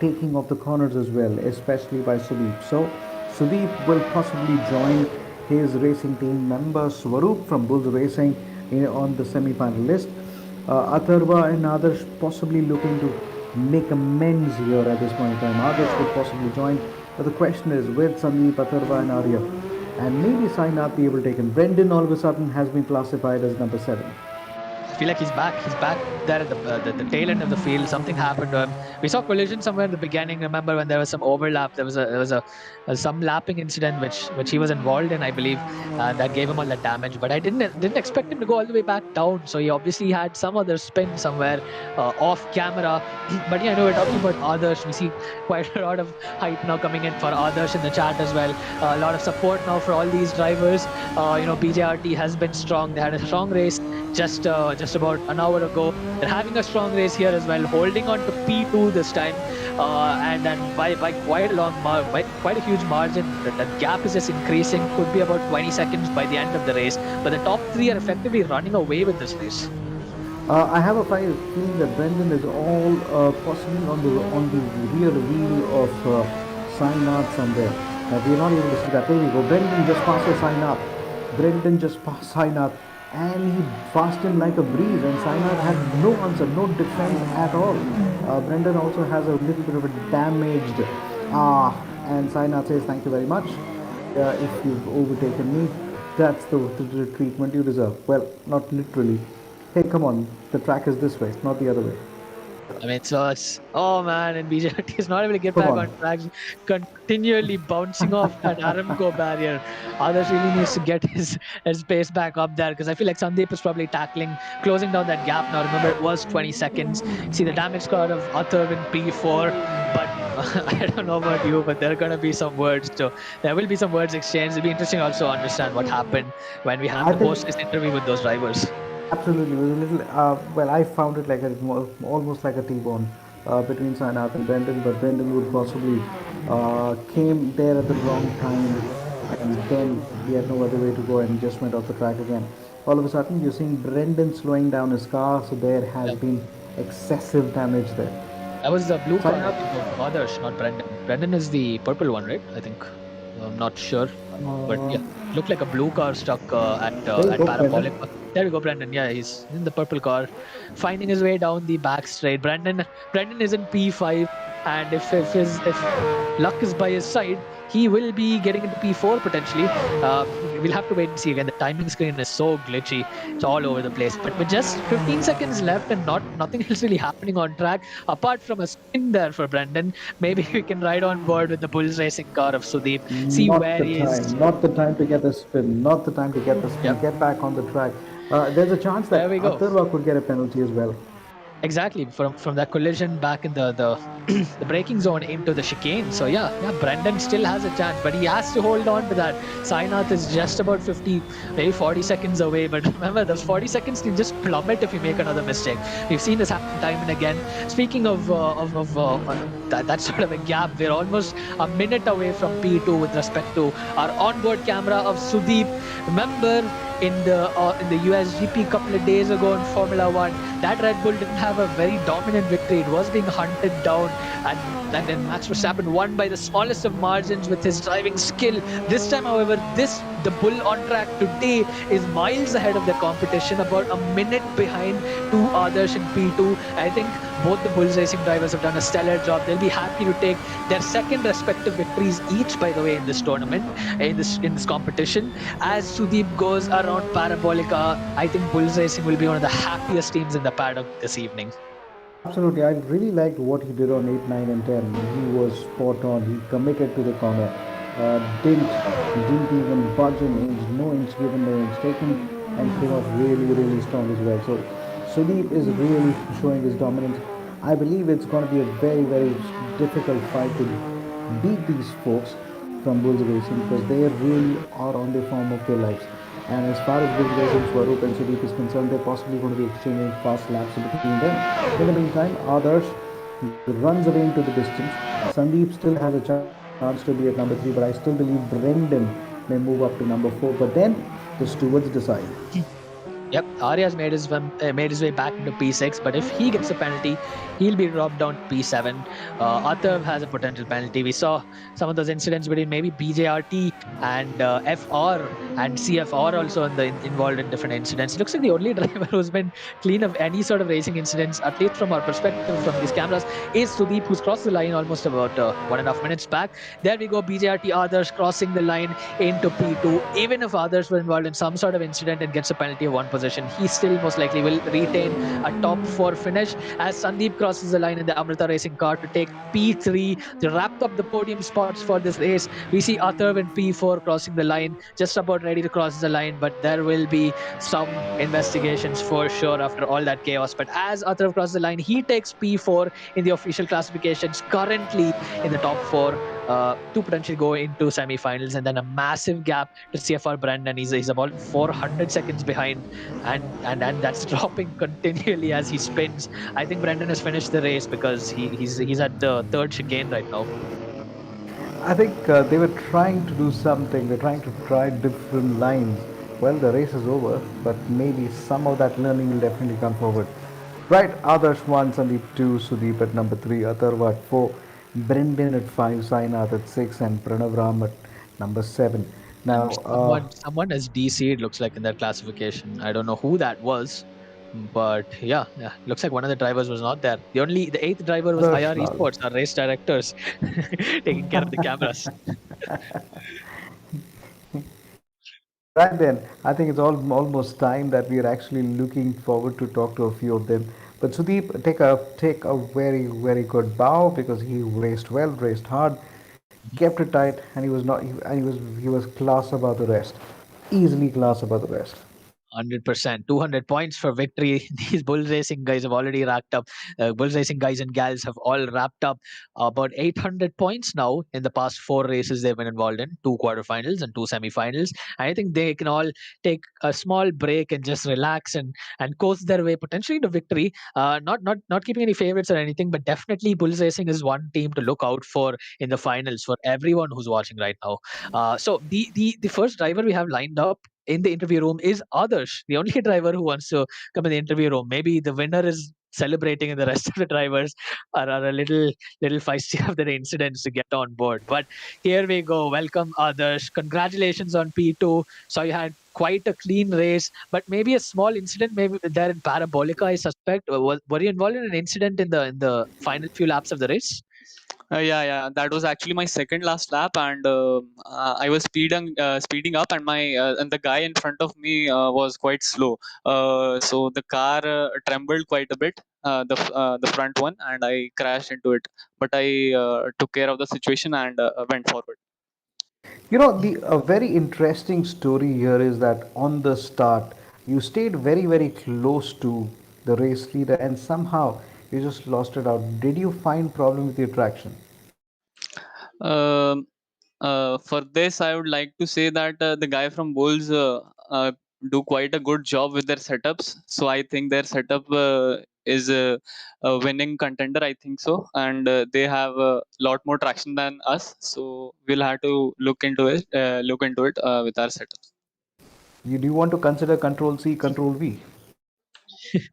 taking of the corners as well, especially by Sudeep. So Sudeep will possibly join his racing team member Swaroop from Bulls Racing on the semi-final list. Atharva and others possibly looking to make amends here at this point in time. Others could possibly join, but the question is with Sandeep, Atharva and Arya, and maybe Sai not be able to take him. Brendan all of a sudden has been classified as number 7. I feel like he's back. He's back there at the tail end of the field. Something happened to him. We saw collision somewhere in the beginning. Remember when there was some overlap? There was some lapping incident which he was involved in, I believe, that gave him all that damage. But I didn't expect him to go all the way back down. So he obviously had some other spin somewhere off camera. But yeah, I know we're talking about Adarsh. We see quite a lot of hype now coming in for Adarsh in the chat as well. A lot of support now for all these drivers. BJRT has been strong. They had a strong race just about an hour ago. They're having a strong race here as well, holding on to P2 this time, and by quite a by quite a huge margin. That gap is just increasing. Could be about 20 seconds by the end of the race. But the top three are effectively running away with this race. I have a feeling that Brendan is all possibly on the rear wheel of Sainath somewhere. We are not able to see that. There we go. Brendan just passes Sainath. Brendan just passed Sainath, and he passed him like a breeze. And Sainath had no answer, no defense at all. Brendan also has a little bit of a damaged and Sainath says thank you very much. If you've overtaken me, that's the treatment you deserve. Well, not literally. Hey, come on, the track is this way, not the other way. I mean, so it's oh man, and BJT is not able to get Come back on. on track, continually bouncing off that Aramco barrier. Others really needs to get his pace back up there because I feel like Sandeep is probably closing down that gap now. Remember, it was 20 seconds. See the damage score of Athar in P4, but I don't know about you, but there are gonna be some words. So there will be some words exchanged. It'll be interesting also to understand what happened when we have I the think post-race interview with those drivers. absolutely, it was a little. Well, I found it like almost like a T-bone between Sainath and Brendan, but Brendan would possibly came there at the wrong time, and then he had no other way to go, and he just went off the track again. All of a sudden, you're seeing Brendan slowing down his car, so there has Yeah. been excessive damage there. That was the blue car, I Sainath, think, of Adarsh, not Brendan. Brendan is the purple one, right? I think. I'm not sure, but yeah, it looked like a blue car stuck there you at go, Brendan. Parabolic. There we go, Brendan. Yeah, he's in the purple car, finding his way down the back straight. Brendan is in P5, and if luck is by his side, he will be getting into P4 potentially. We'll have to wait and see. Again, the timing screen is so glitchy; it's all over the place. But with just 15 seconds left and nothing else really happening on track, apart from a spin there for Brendan, maybe we can ride on board with the Bulls Racing car of Sudeep, see Not where the he is. time. Not the time to get the spin. Not the time to get the spin. Yep, Get back on the track. There's a chance there that we go. Atharva could get a penalty as well. Exactly, from that collision back in the the braking zone into the chicane. So yeah, Brendan still has a chance, but he has to hold on to that. Sainath is just about 50, maybe 40 seconds away. But remember, those 40 seconds can just plummet if you make another mistake. We've seen this happen time and again. Speaking of that sort of a gap, we're almost a minute away from P2 with respect to our onboard camera of Sudeep. Remember, in the USGP a couple of days ago in Formula One, that Red Bull didn't have a very dominant victory. It was being hunted down, and then Max Verstappen won by the smallest of margins with his driving skill. This time, however, the Bull on track today is miles ahead of the competition, about a minute behind two others in P2. I think both the Bulls Racing drivers have done a stellar job. They'll be happy to take their second respective victories each, by the way, in this tournament, in this competition. As Sudeep goes around Parabolica, I think Bulls Racing will be one of the happiest teams in the paddock this evening. Absolutely. I really liked what he did on 8, 9, and 10. He was spot on. He committed to the corner. Didn't even budge an inch. No inch given, no inch taken, and came off really, really strong as well. So Sudeep is really showing his dominance. I believe it's going to be a very, very difficult fight to beat these folks from Bulls Racing because they really are on the form of their lives. And as far as Bulls Racing, Swaroop and Sudeep is concerned, they're possibly going to be exchanging fast laps between them. In the meantime, Adarsh runs away into the distance. Sandeep still has a chance to be at number 3, but I still believe Brendan may move up to number 4. But then the stewards decide. Yep, Arya's made his way back into P6, but if he gets a penalty, he'll be dropped down to P7. Atav has a potential penalty. We saw some of those incidents between maybe BJRT and FR and CFR also involved in different incidents. It looks like the only driver who's been clean of any sort of racing incidents, at least from our perspective from these cameras, is Sudeep, who's crossed the line almost about 1.5 minutes back. There we go, BJRT others crossing the line into P2. Even if others were involved in some sort of incident and gets a penalty of one position, he still most likely will retain a top four finish as Sandeep crosses the line in the Amrita Racing car to take P3 to wrap up the podium spots for this race. We see Atharv in P4 crossing the line, just about ready to cross the line, but there will be some investigations for sure after all that chaos. But as Atharv crosses the line, he takes P4 in the official classifications, currently in the top four, to potentially go into semi-finals, and then a massive gap to CFR Brendan. He's about 400 seconds behind, and that's dropping continually as he spins. I think Brendan has finished the race because he's at the third chicane right now. I think they were trying to do something. They're trying to try different lines. Well, the race is over, but maybe some of that learning will definitely come forward. Right, Adarsh 1, Sandeep 2, Sudeep at number 3, Atharva at 4, Brendan at 5, Sainath at 6, and Pranav Ram at number 7. And Now, someone has DC'd, looks like, in that classification. I don't know who that was, but yeah, looks like one of the drivers was not there. The eighth driver was Adarsh Lal. IReSports, our race directors, taking care of the cameras. Right then, I think it's almost time that we are actually looking forward to talk to a few of them. But Sudeep, take a very good bow because he raced well, raced hard, kept it tight, and he was not and he was class above the rest, easily class above the rest. 100%, 200 points for victory. These bull racing guys have already racked up. Bull racing guys and gals have all wrapped up about 800 points now in the past four races they've been involved in, two quarterfinals and two semifinals. I think they can all take a small break and just relax and coast their way potentially to victory. Not keeping any favorites or anything, but definitely bull racing is one team to look out for in the finals for everyone who's watching right now. So the first driver we have lined up in the interview room is Adarsh, the only driver who wants to come in the interview room. Maybe the winner is celebrating, and the rest of the drivers are a little feisty after the incidents to get on board. But here we go. Welcome, Adarsh. Congratulations on P2. So you had quite a clean race, but maybe a small incident maybe there in Parabolica, I suspect. Were you involved in an incident in the final few laps of the race? Yeah. That was actually my second last lap, and I was speeding up, and my and the guy in front of me was quite slow. So the car trembled quite a bit, the front one, and I crashed into it. But I took care of the situation and went forward. You know, the a very interesting story here is that on the start, you stayed very close to the race leader, and somehow you just lost it out. Did you find problem with your traction? Um, for this, I would like to say that the guy from Bulls do quite a good job with their setups. So I think their setup is a winning contender. I think so, and they have a lot more traction than us. So we'll have to look into it. With our setups. You do you want to consider Control C, Control V?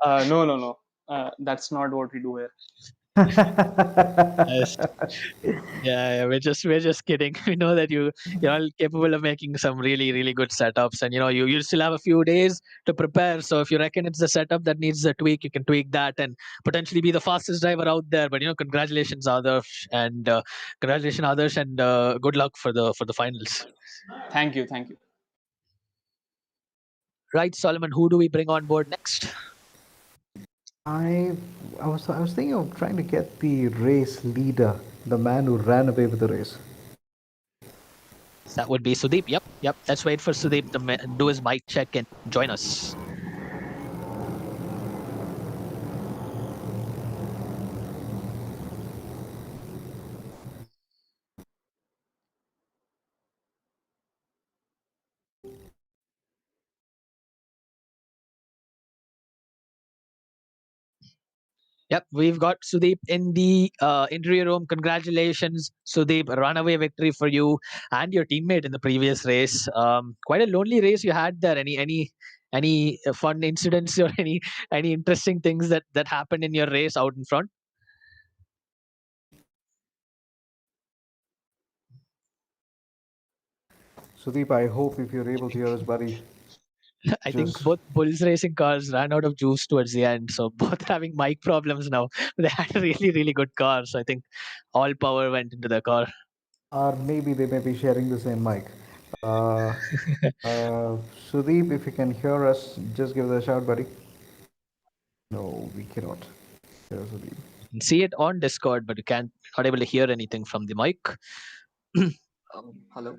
No. That's not what we do here. Yes. Yeah, we're just kidding. We know that you're all capable of making some really good setups, and you still have a few days to prepare. So if you reckon it's the setup that needs a tweak, you can tweak that and potentially be the fastest driver out there. But congratulations, Adarsh, and good luck for the finals. Thank you. Thank you. Right, Solomon, who do we bring on board next? I I was thinking of trying to get the race leader, the man who ran away with the race. That would be Sudeep. Yep. Let's wait for Sudeep to do his mic check and join us. Yep, we've got Sudeep in the interview room. Congratulations, Sudeep! Runaway victory for you and your teammate in the previous race. Quite a lonely race you had there. Any fun incidents or any interesting things that happened in your race out in front? Sudeep, I hope if you're able to hear us, buddy, I think just both Bulls racing cars ran out of juice towards the end, so both are having mic problems now. They had a really good car, so I think all power went into the car. or maybe they may be sharing the same mic. Uh, Sudeep, if you can hear us, just give us a shout, buddy. No, we cannot hear Sudeep. You can see it on Discord, but you can't not able to hear anything from the mic. Hello.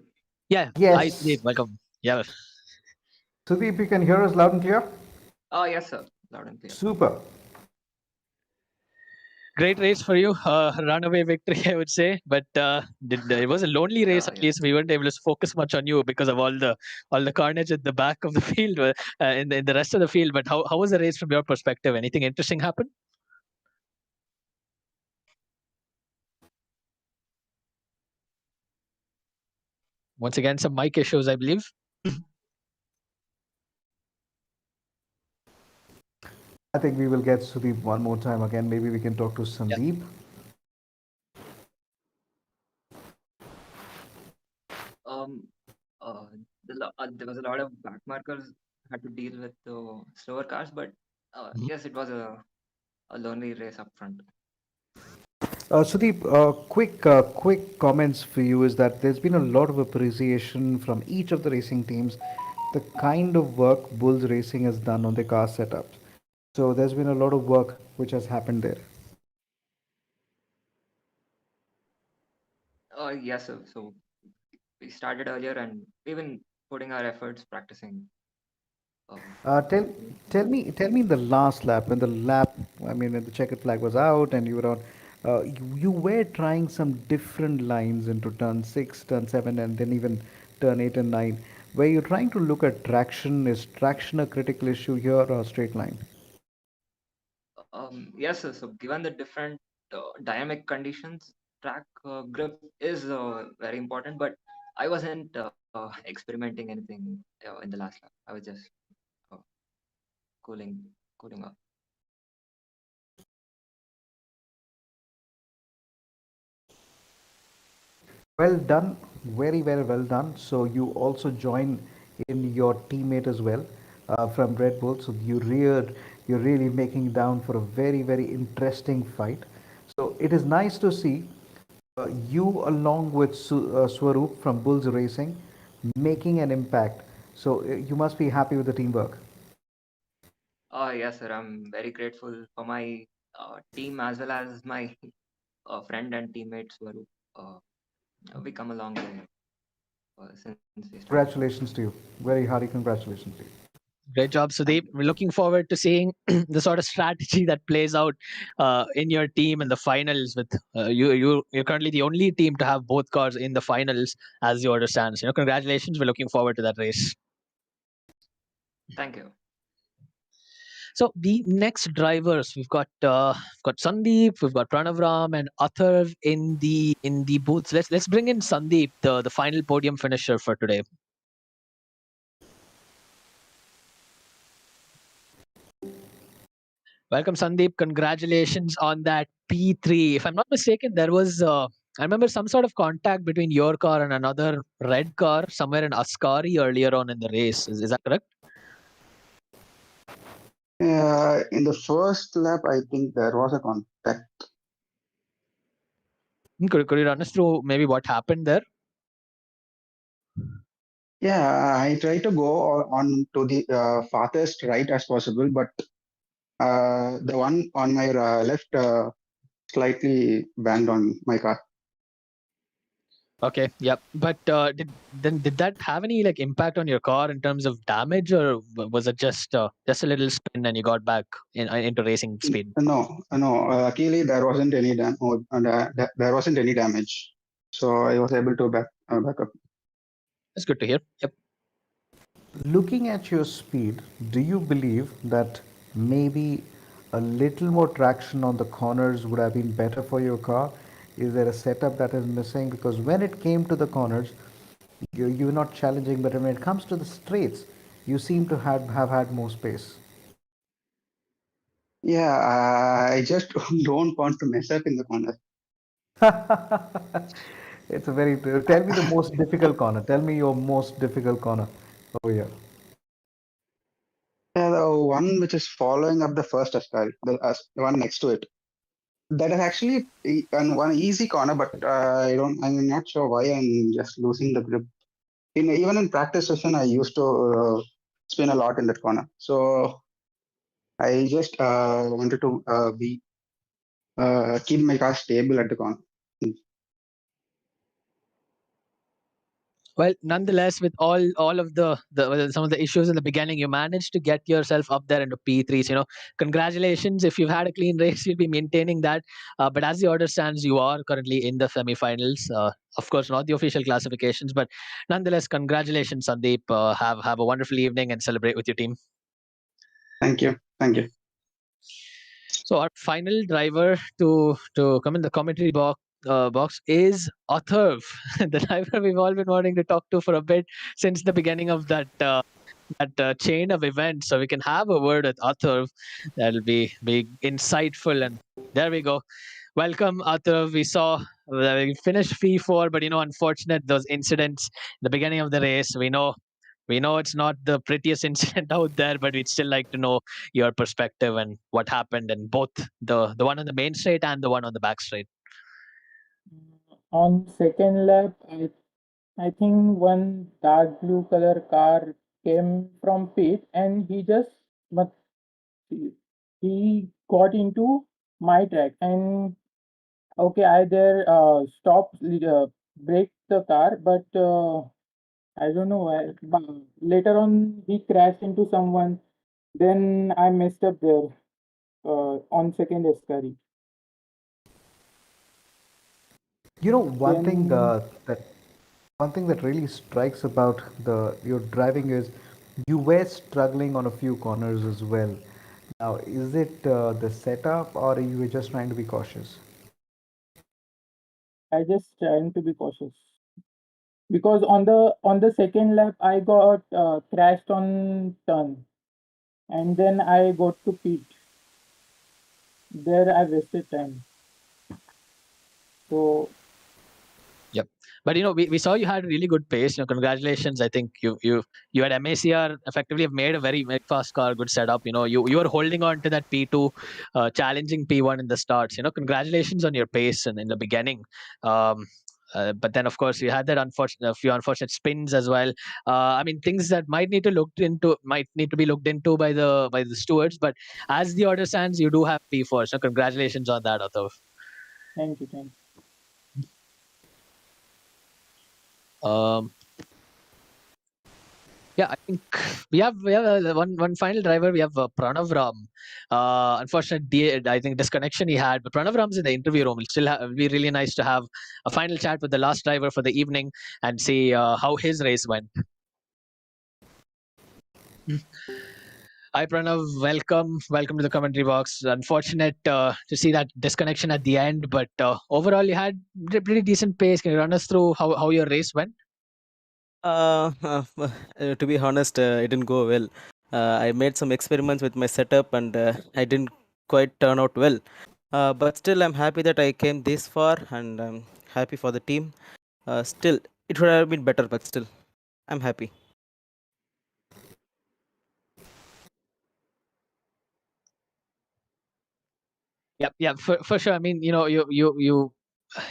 Yeah, hi Sudeep, Yes, welcome. Yeah, Sudeep, you can hear us loud and clear. Yes, sir. Loud and clear. Super. great race for you. Runaway victory, I would say, but it was a lonely race. At Yeah. least we weren't able to focus much on you because of all the carnage at the back of the field, in the rest of the field. But how was the race from your perspective? Anything interesting happen? Once again, some mic issues, I believe. I think we will get Sudeep one more time again. Maybe we can talk to Yeah. Sandeep. Um. There was a lot of back markers. Had to deal with the slower cars, but Mhm. yes, it was a lonely race up front. Sudeep, quick comments for you is that there's been a lot of appreciation from each of the racing teams, the kind of work Bulls Racing has done on their car setups. So there's been a lot of work which has happened there. Yes, sir. So we started earlier, and we've been putting our efforts practicing. Uh, Uh, tell, tell me the last lap when the lap, I mean, when the checkered flag was out and you were on, you were trying some different lines into turn six, turn seven, and then even turn eight and nine. Where you're trying to look at traction, is traction a critical issue here or a straight line? yes, sir. So given the different dynamic conditions, track grip is very important. But I wasn't experimenting anything in the last lap. I was just uh, cooling off. Well done, very well done. So you also join in your teammate as well from Red Bull. So you're really making down for a very interesting fight. So it is nice to see you along with Swaroop from Bulls Racing making an impact. So you must be happy with the teamwork. Yes, sir. I'm very grateful for my team as well as my friend and teammates who uh, we come along way since we started. Congratulations to you. Very hearty congratulations to you. Great job, Thank Sudeep. you. We're looking forward to seeing the sort of strategy that plays out in your team in the finals. With you're currently the only team to have both cars in the finals, as you understand. So, congratulations. We're looking forward to that race. Thank you. So the next drivers we've got Sandeep, we've got Pranavram and Atharv in the booths. Let's bring in Sandeep, the final podium finisher for today. Welcome, Sandeep. Congratulations on that P3. If I'm not mistaken, there was I remember some sort of contact between your car and another red car somewhere in Askari earlier on in the race. Is that correct? In the first lap, I think there was a contact. Could you run us through maybe what happened there? Yeah, I tried to go on to the farthest right as possible, but the one on my left slightly banged on my car. Okay, yep. But did that have any like impact on your car in terms of damage, or was it just a little spin and you got back into racing speed? No. Luckily, there wasn't any there wasn't any damage, so I was able to back up. That's good to hear. Yep. Looking at your speed, do you believe that maybe a little more traction on the corners would have been better for your car? Is there a setup that is missing? Because when it came to the corners, you're not challenging, but when it comes to the straights, You seem to have had more space. Yeah, I just don't want to mess up in the corner. It's a very. Tell me the most difficult corner. Tell me your most difficult corner over here. Yeah, the one which is following up the first Ascari, the one next to it. That is actually one easy corner, but I don't. I'm not sure why I'm just losing the grip. Even in practice session, I used to spin a lot in that corner. So I just wanted to be keep my car stable at the corner. Well, nonetheless, with all of the some of the issues in the beginning, you managed to get yourself up there into P3s. Congratulations! If you've had a clean race, you'll be maintaining that. But as the order stands, you are currently in the semifinals. Of course, not the official classifications, but nonetheless, congratulations, Sandeep. Have a wonderful evening and celebrate with your team. Thank you, thank you. So our final driver to come in the commentary box is Atharv, the driver we've all been wanting to talk to for a bit since the beginning of that chain of events. So we can have a word with Atharv. That'll be insightful. And there we go. Welcome, Atharv. We saw we finished P4, but unfortunate those incidents the beginning of the race. We know it's not the prettiest incident out there, but we'd still like to know your perspective and what happened in both the one on the main straight and the one on the back straight. On second lap, I think one dark blue color car came from pit and but he got into my track and okay, I there stopped, brake the car, but I don't know why. But later on, he crashed into someone. Then I messed up there on second escary. You know, one thing Then that one thing that really strikes about the your driving is you were struggling on a few corners as well. Now, is it the setup, or you were just trying to be cautious? I just trying to be cautious because on the second lap I got crashed on turn and then I got to pit. There I wasted time. So Yep. But we saw you had really good pace. Congratulations. I think you had MACR effectively have made a very, very fast car, good setup. You were holding on to that P2, challenging P1 in the starts. Congratulations on your pace and in the beginning. But then, of course, you had that a few unfortunate spins as well. I mean, things that might need to be looked into by the stewards. But as the order stands, you do have P4. So congratulations on that, Athav. thank you. Um, Yeah, I think we have one final driver. We have Pranav Ram. Unfortunately, I think disconnection he had, but Pranav Ram's in the interview room. It'll be really nice to have a final chat with the last driver for the evening and see how his race went. Hi Pranav, welcome to the commentary box. Unfortunate to see that disconnection at the end, but overall you had pretty decent pace. Can you run us through how your race went? To be honest, it didn't go well. I made some experiments with my setup and I didn't quite turn out well. But still, I'm happy that I came this far and I'm happy for the team. Still, it would have been better, but still, I'm happy. Yep, for sure. I mean,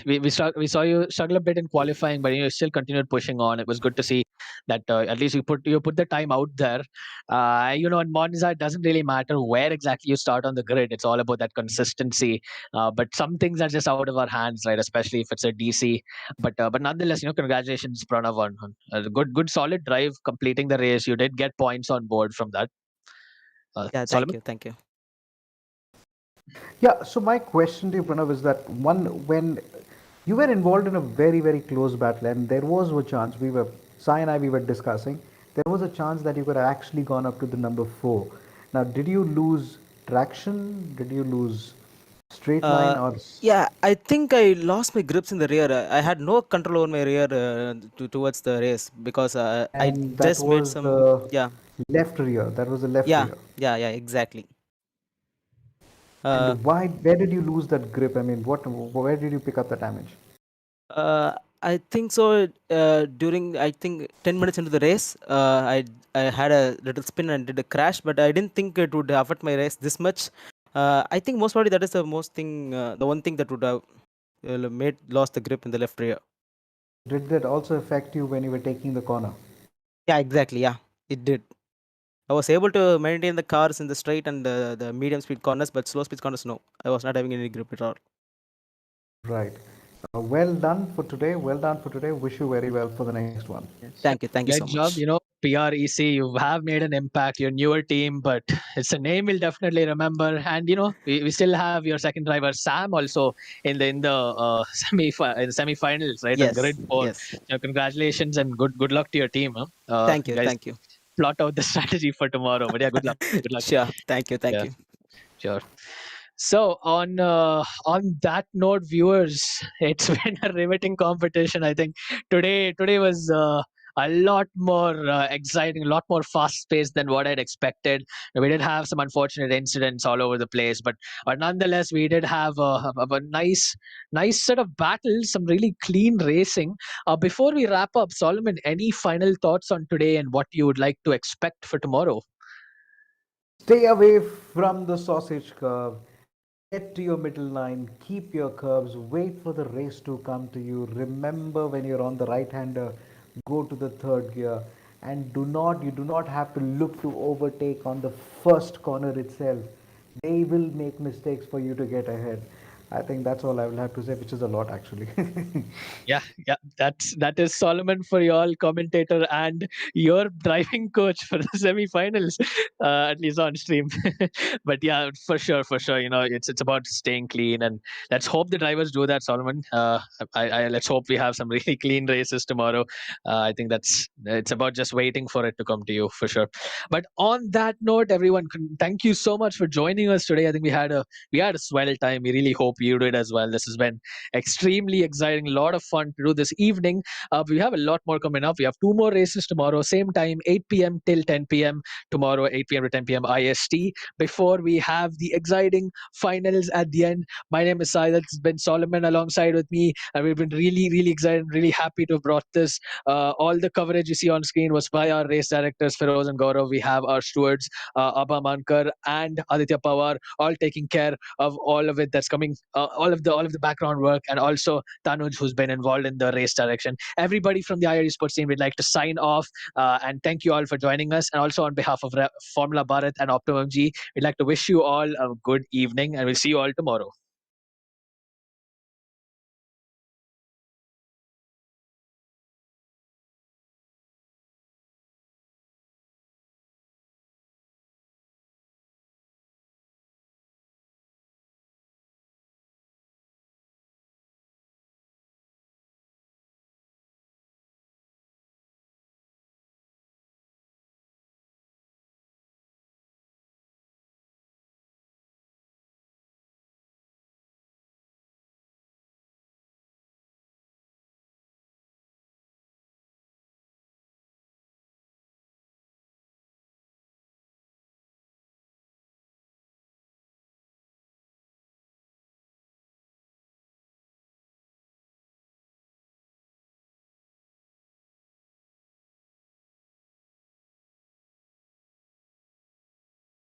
we saw you struggle a bit in qualifying, but you still continued pushing on. It was good to see that at least you put the time out there. In Monza, it doesn't really matter where exactly you start on the grid. It's all about that consistency. But some things are just out of our hands, right? Especially if it's a DC. But nonetheless, congratulations, Pranav, on a good solid drive, completing the race. You did get points on board from that. Yeah, Solomon. thank you. Yeah, so my question to you, Pranav, is that when you were involved in a very, very close battle, and there was a chance, Sai and I, we were discussing, there was a chance that you could have actually gone up to the number 4. Now, did you lose traction? Did you lose Straight line Uh, or yeah, I think I lost my grips in the rear. I had no control over my rear towards the race because I and that just made was some. the Yeah, left rear. That was the left yeah, rear. yeah, exactly. Uh, And why? Where did you lose that grip? I mean, what? Where did you pick up the damage? uh, I think so. During I think 10 minutes into the race, I had a little spin and did a crash, but I didn't think it would affect my race this much. I think most probably that is the most thing, the one thing that would have made lost the grip in the left rear. Did that also affect you when you were taking the corner? Yeah, exactly. Yeah, it did. I was able to maintain the cars in the straight and the medium speed corners, but slow speed corners, no. I was not having any grip at all. Right. Well done for today. Well done for today. Wish you very well for the next one. Yes. Thank you. Thank you Great so job. much. PREC, you have made an impact. Your newer team, but it's a name we'll definitely remember. And we still have your second driver Sam also in the semi-finals, right? On Yes, grid four. yes. Congratulations and good luck to your team. Huh? Thank you. Guys, Thank you. plot out the strategy for tomorrow. But yeah, good luck. Good luck. Sure. Thank you. Thank Yeah, you. sure. So on that note, viewers, it's been a riveting competition. I think today was a lot more exciting, a lot more fast paced than what I'd expected. We did have some unfortunate incidents all over the place, but nonetheless, we did have a nice set of battles, some really clean racing. Before we wrap up, Solomon, any final thoughts on today and what you would like to expect for tomorrow? Stay away from the sausage curve. Get to your middle line. Keep your curves. Wait for the race to come to you. Remember when you're on the right hander, go to the third gear. And you do not have to look to overtake on the first corner itself. They will make mistakes for you to get ahead. I think that's all I will have to say, which is a lot actually. Yeah, that is Solomon for y'all, commentator and your driving coach for the semi-finals, at least on stream. But yeah, for sure, it's about staying clean, and let's hope the drivers do that, Solomon. Let's hope we have some really clean races tomorrow. I think it's about just waiting for it to come to you for sure. But on that note, everyone, thank you so much for joining us today. I think we had a swell time. We really hope you did as well. This has been extremely exciting, a lot of fun to do this evening. We have a lot more coming up. We have two more races tomorrow, same time, 8 p.m. till 10 p.m. tomorrow, 8 p.m. to 10 p.m. IST. Before we have the exciting finals at the end, my name is Sai. It's been Solomon alongside with me, and we've been really, really excited, really happy to have brought this. All the coverage you see on screen was by our race directors, Feroz and Gaurav. We have our stewards, Abha Mankar and Aditya Pawar, all taking care of all of it that's coming, all of the background work, and also Tanuj, who's been involved in the race direction. Everybody from the IReSports team, we'd like to sign off and thank you all for joining us. And also on behalf of Formula Bharat and Optimum G, we'd like to wish you all a good evening, and we'll see you all tomorrow.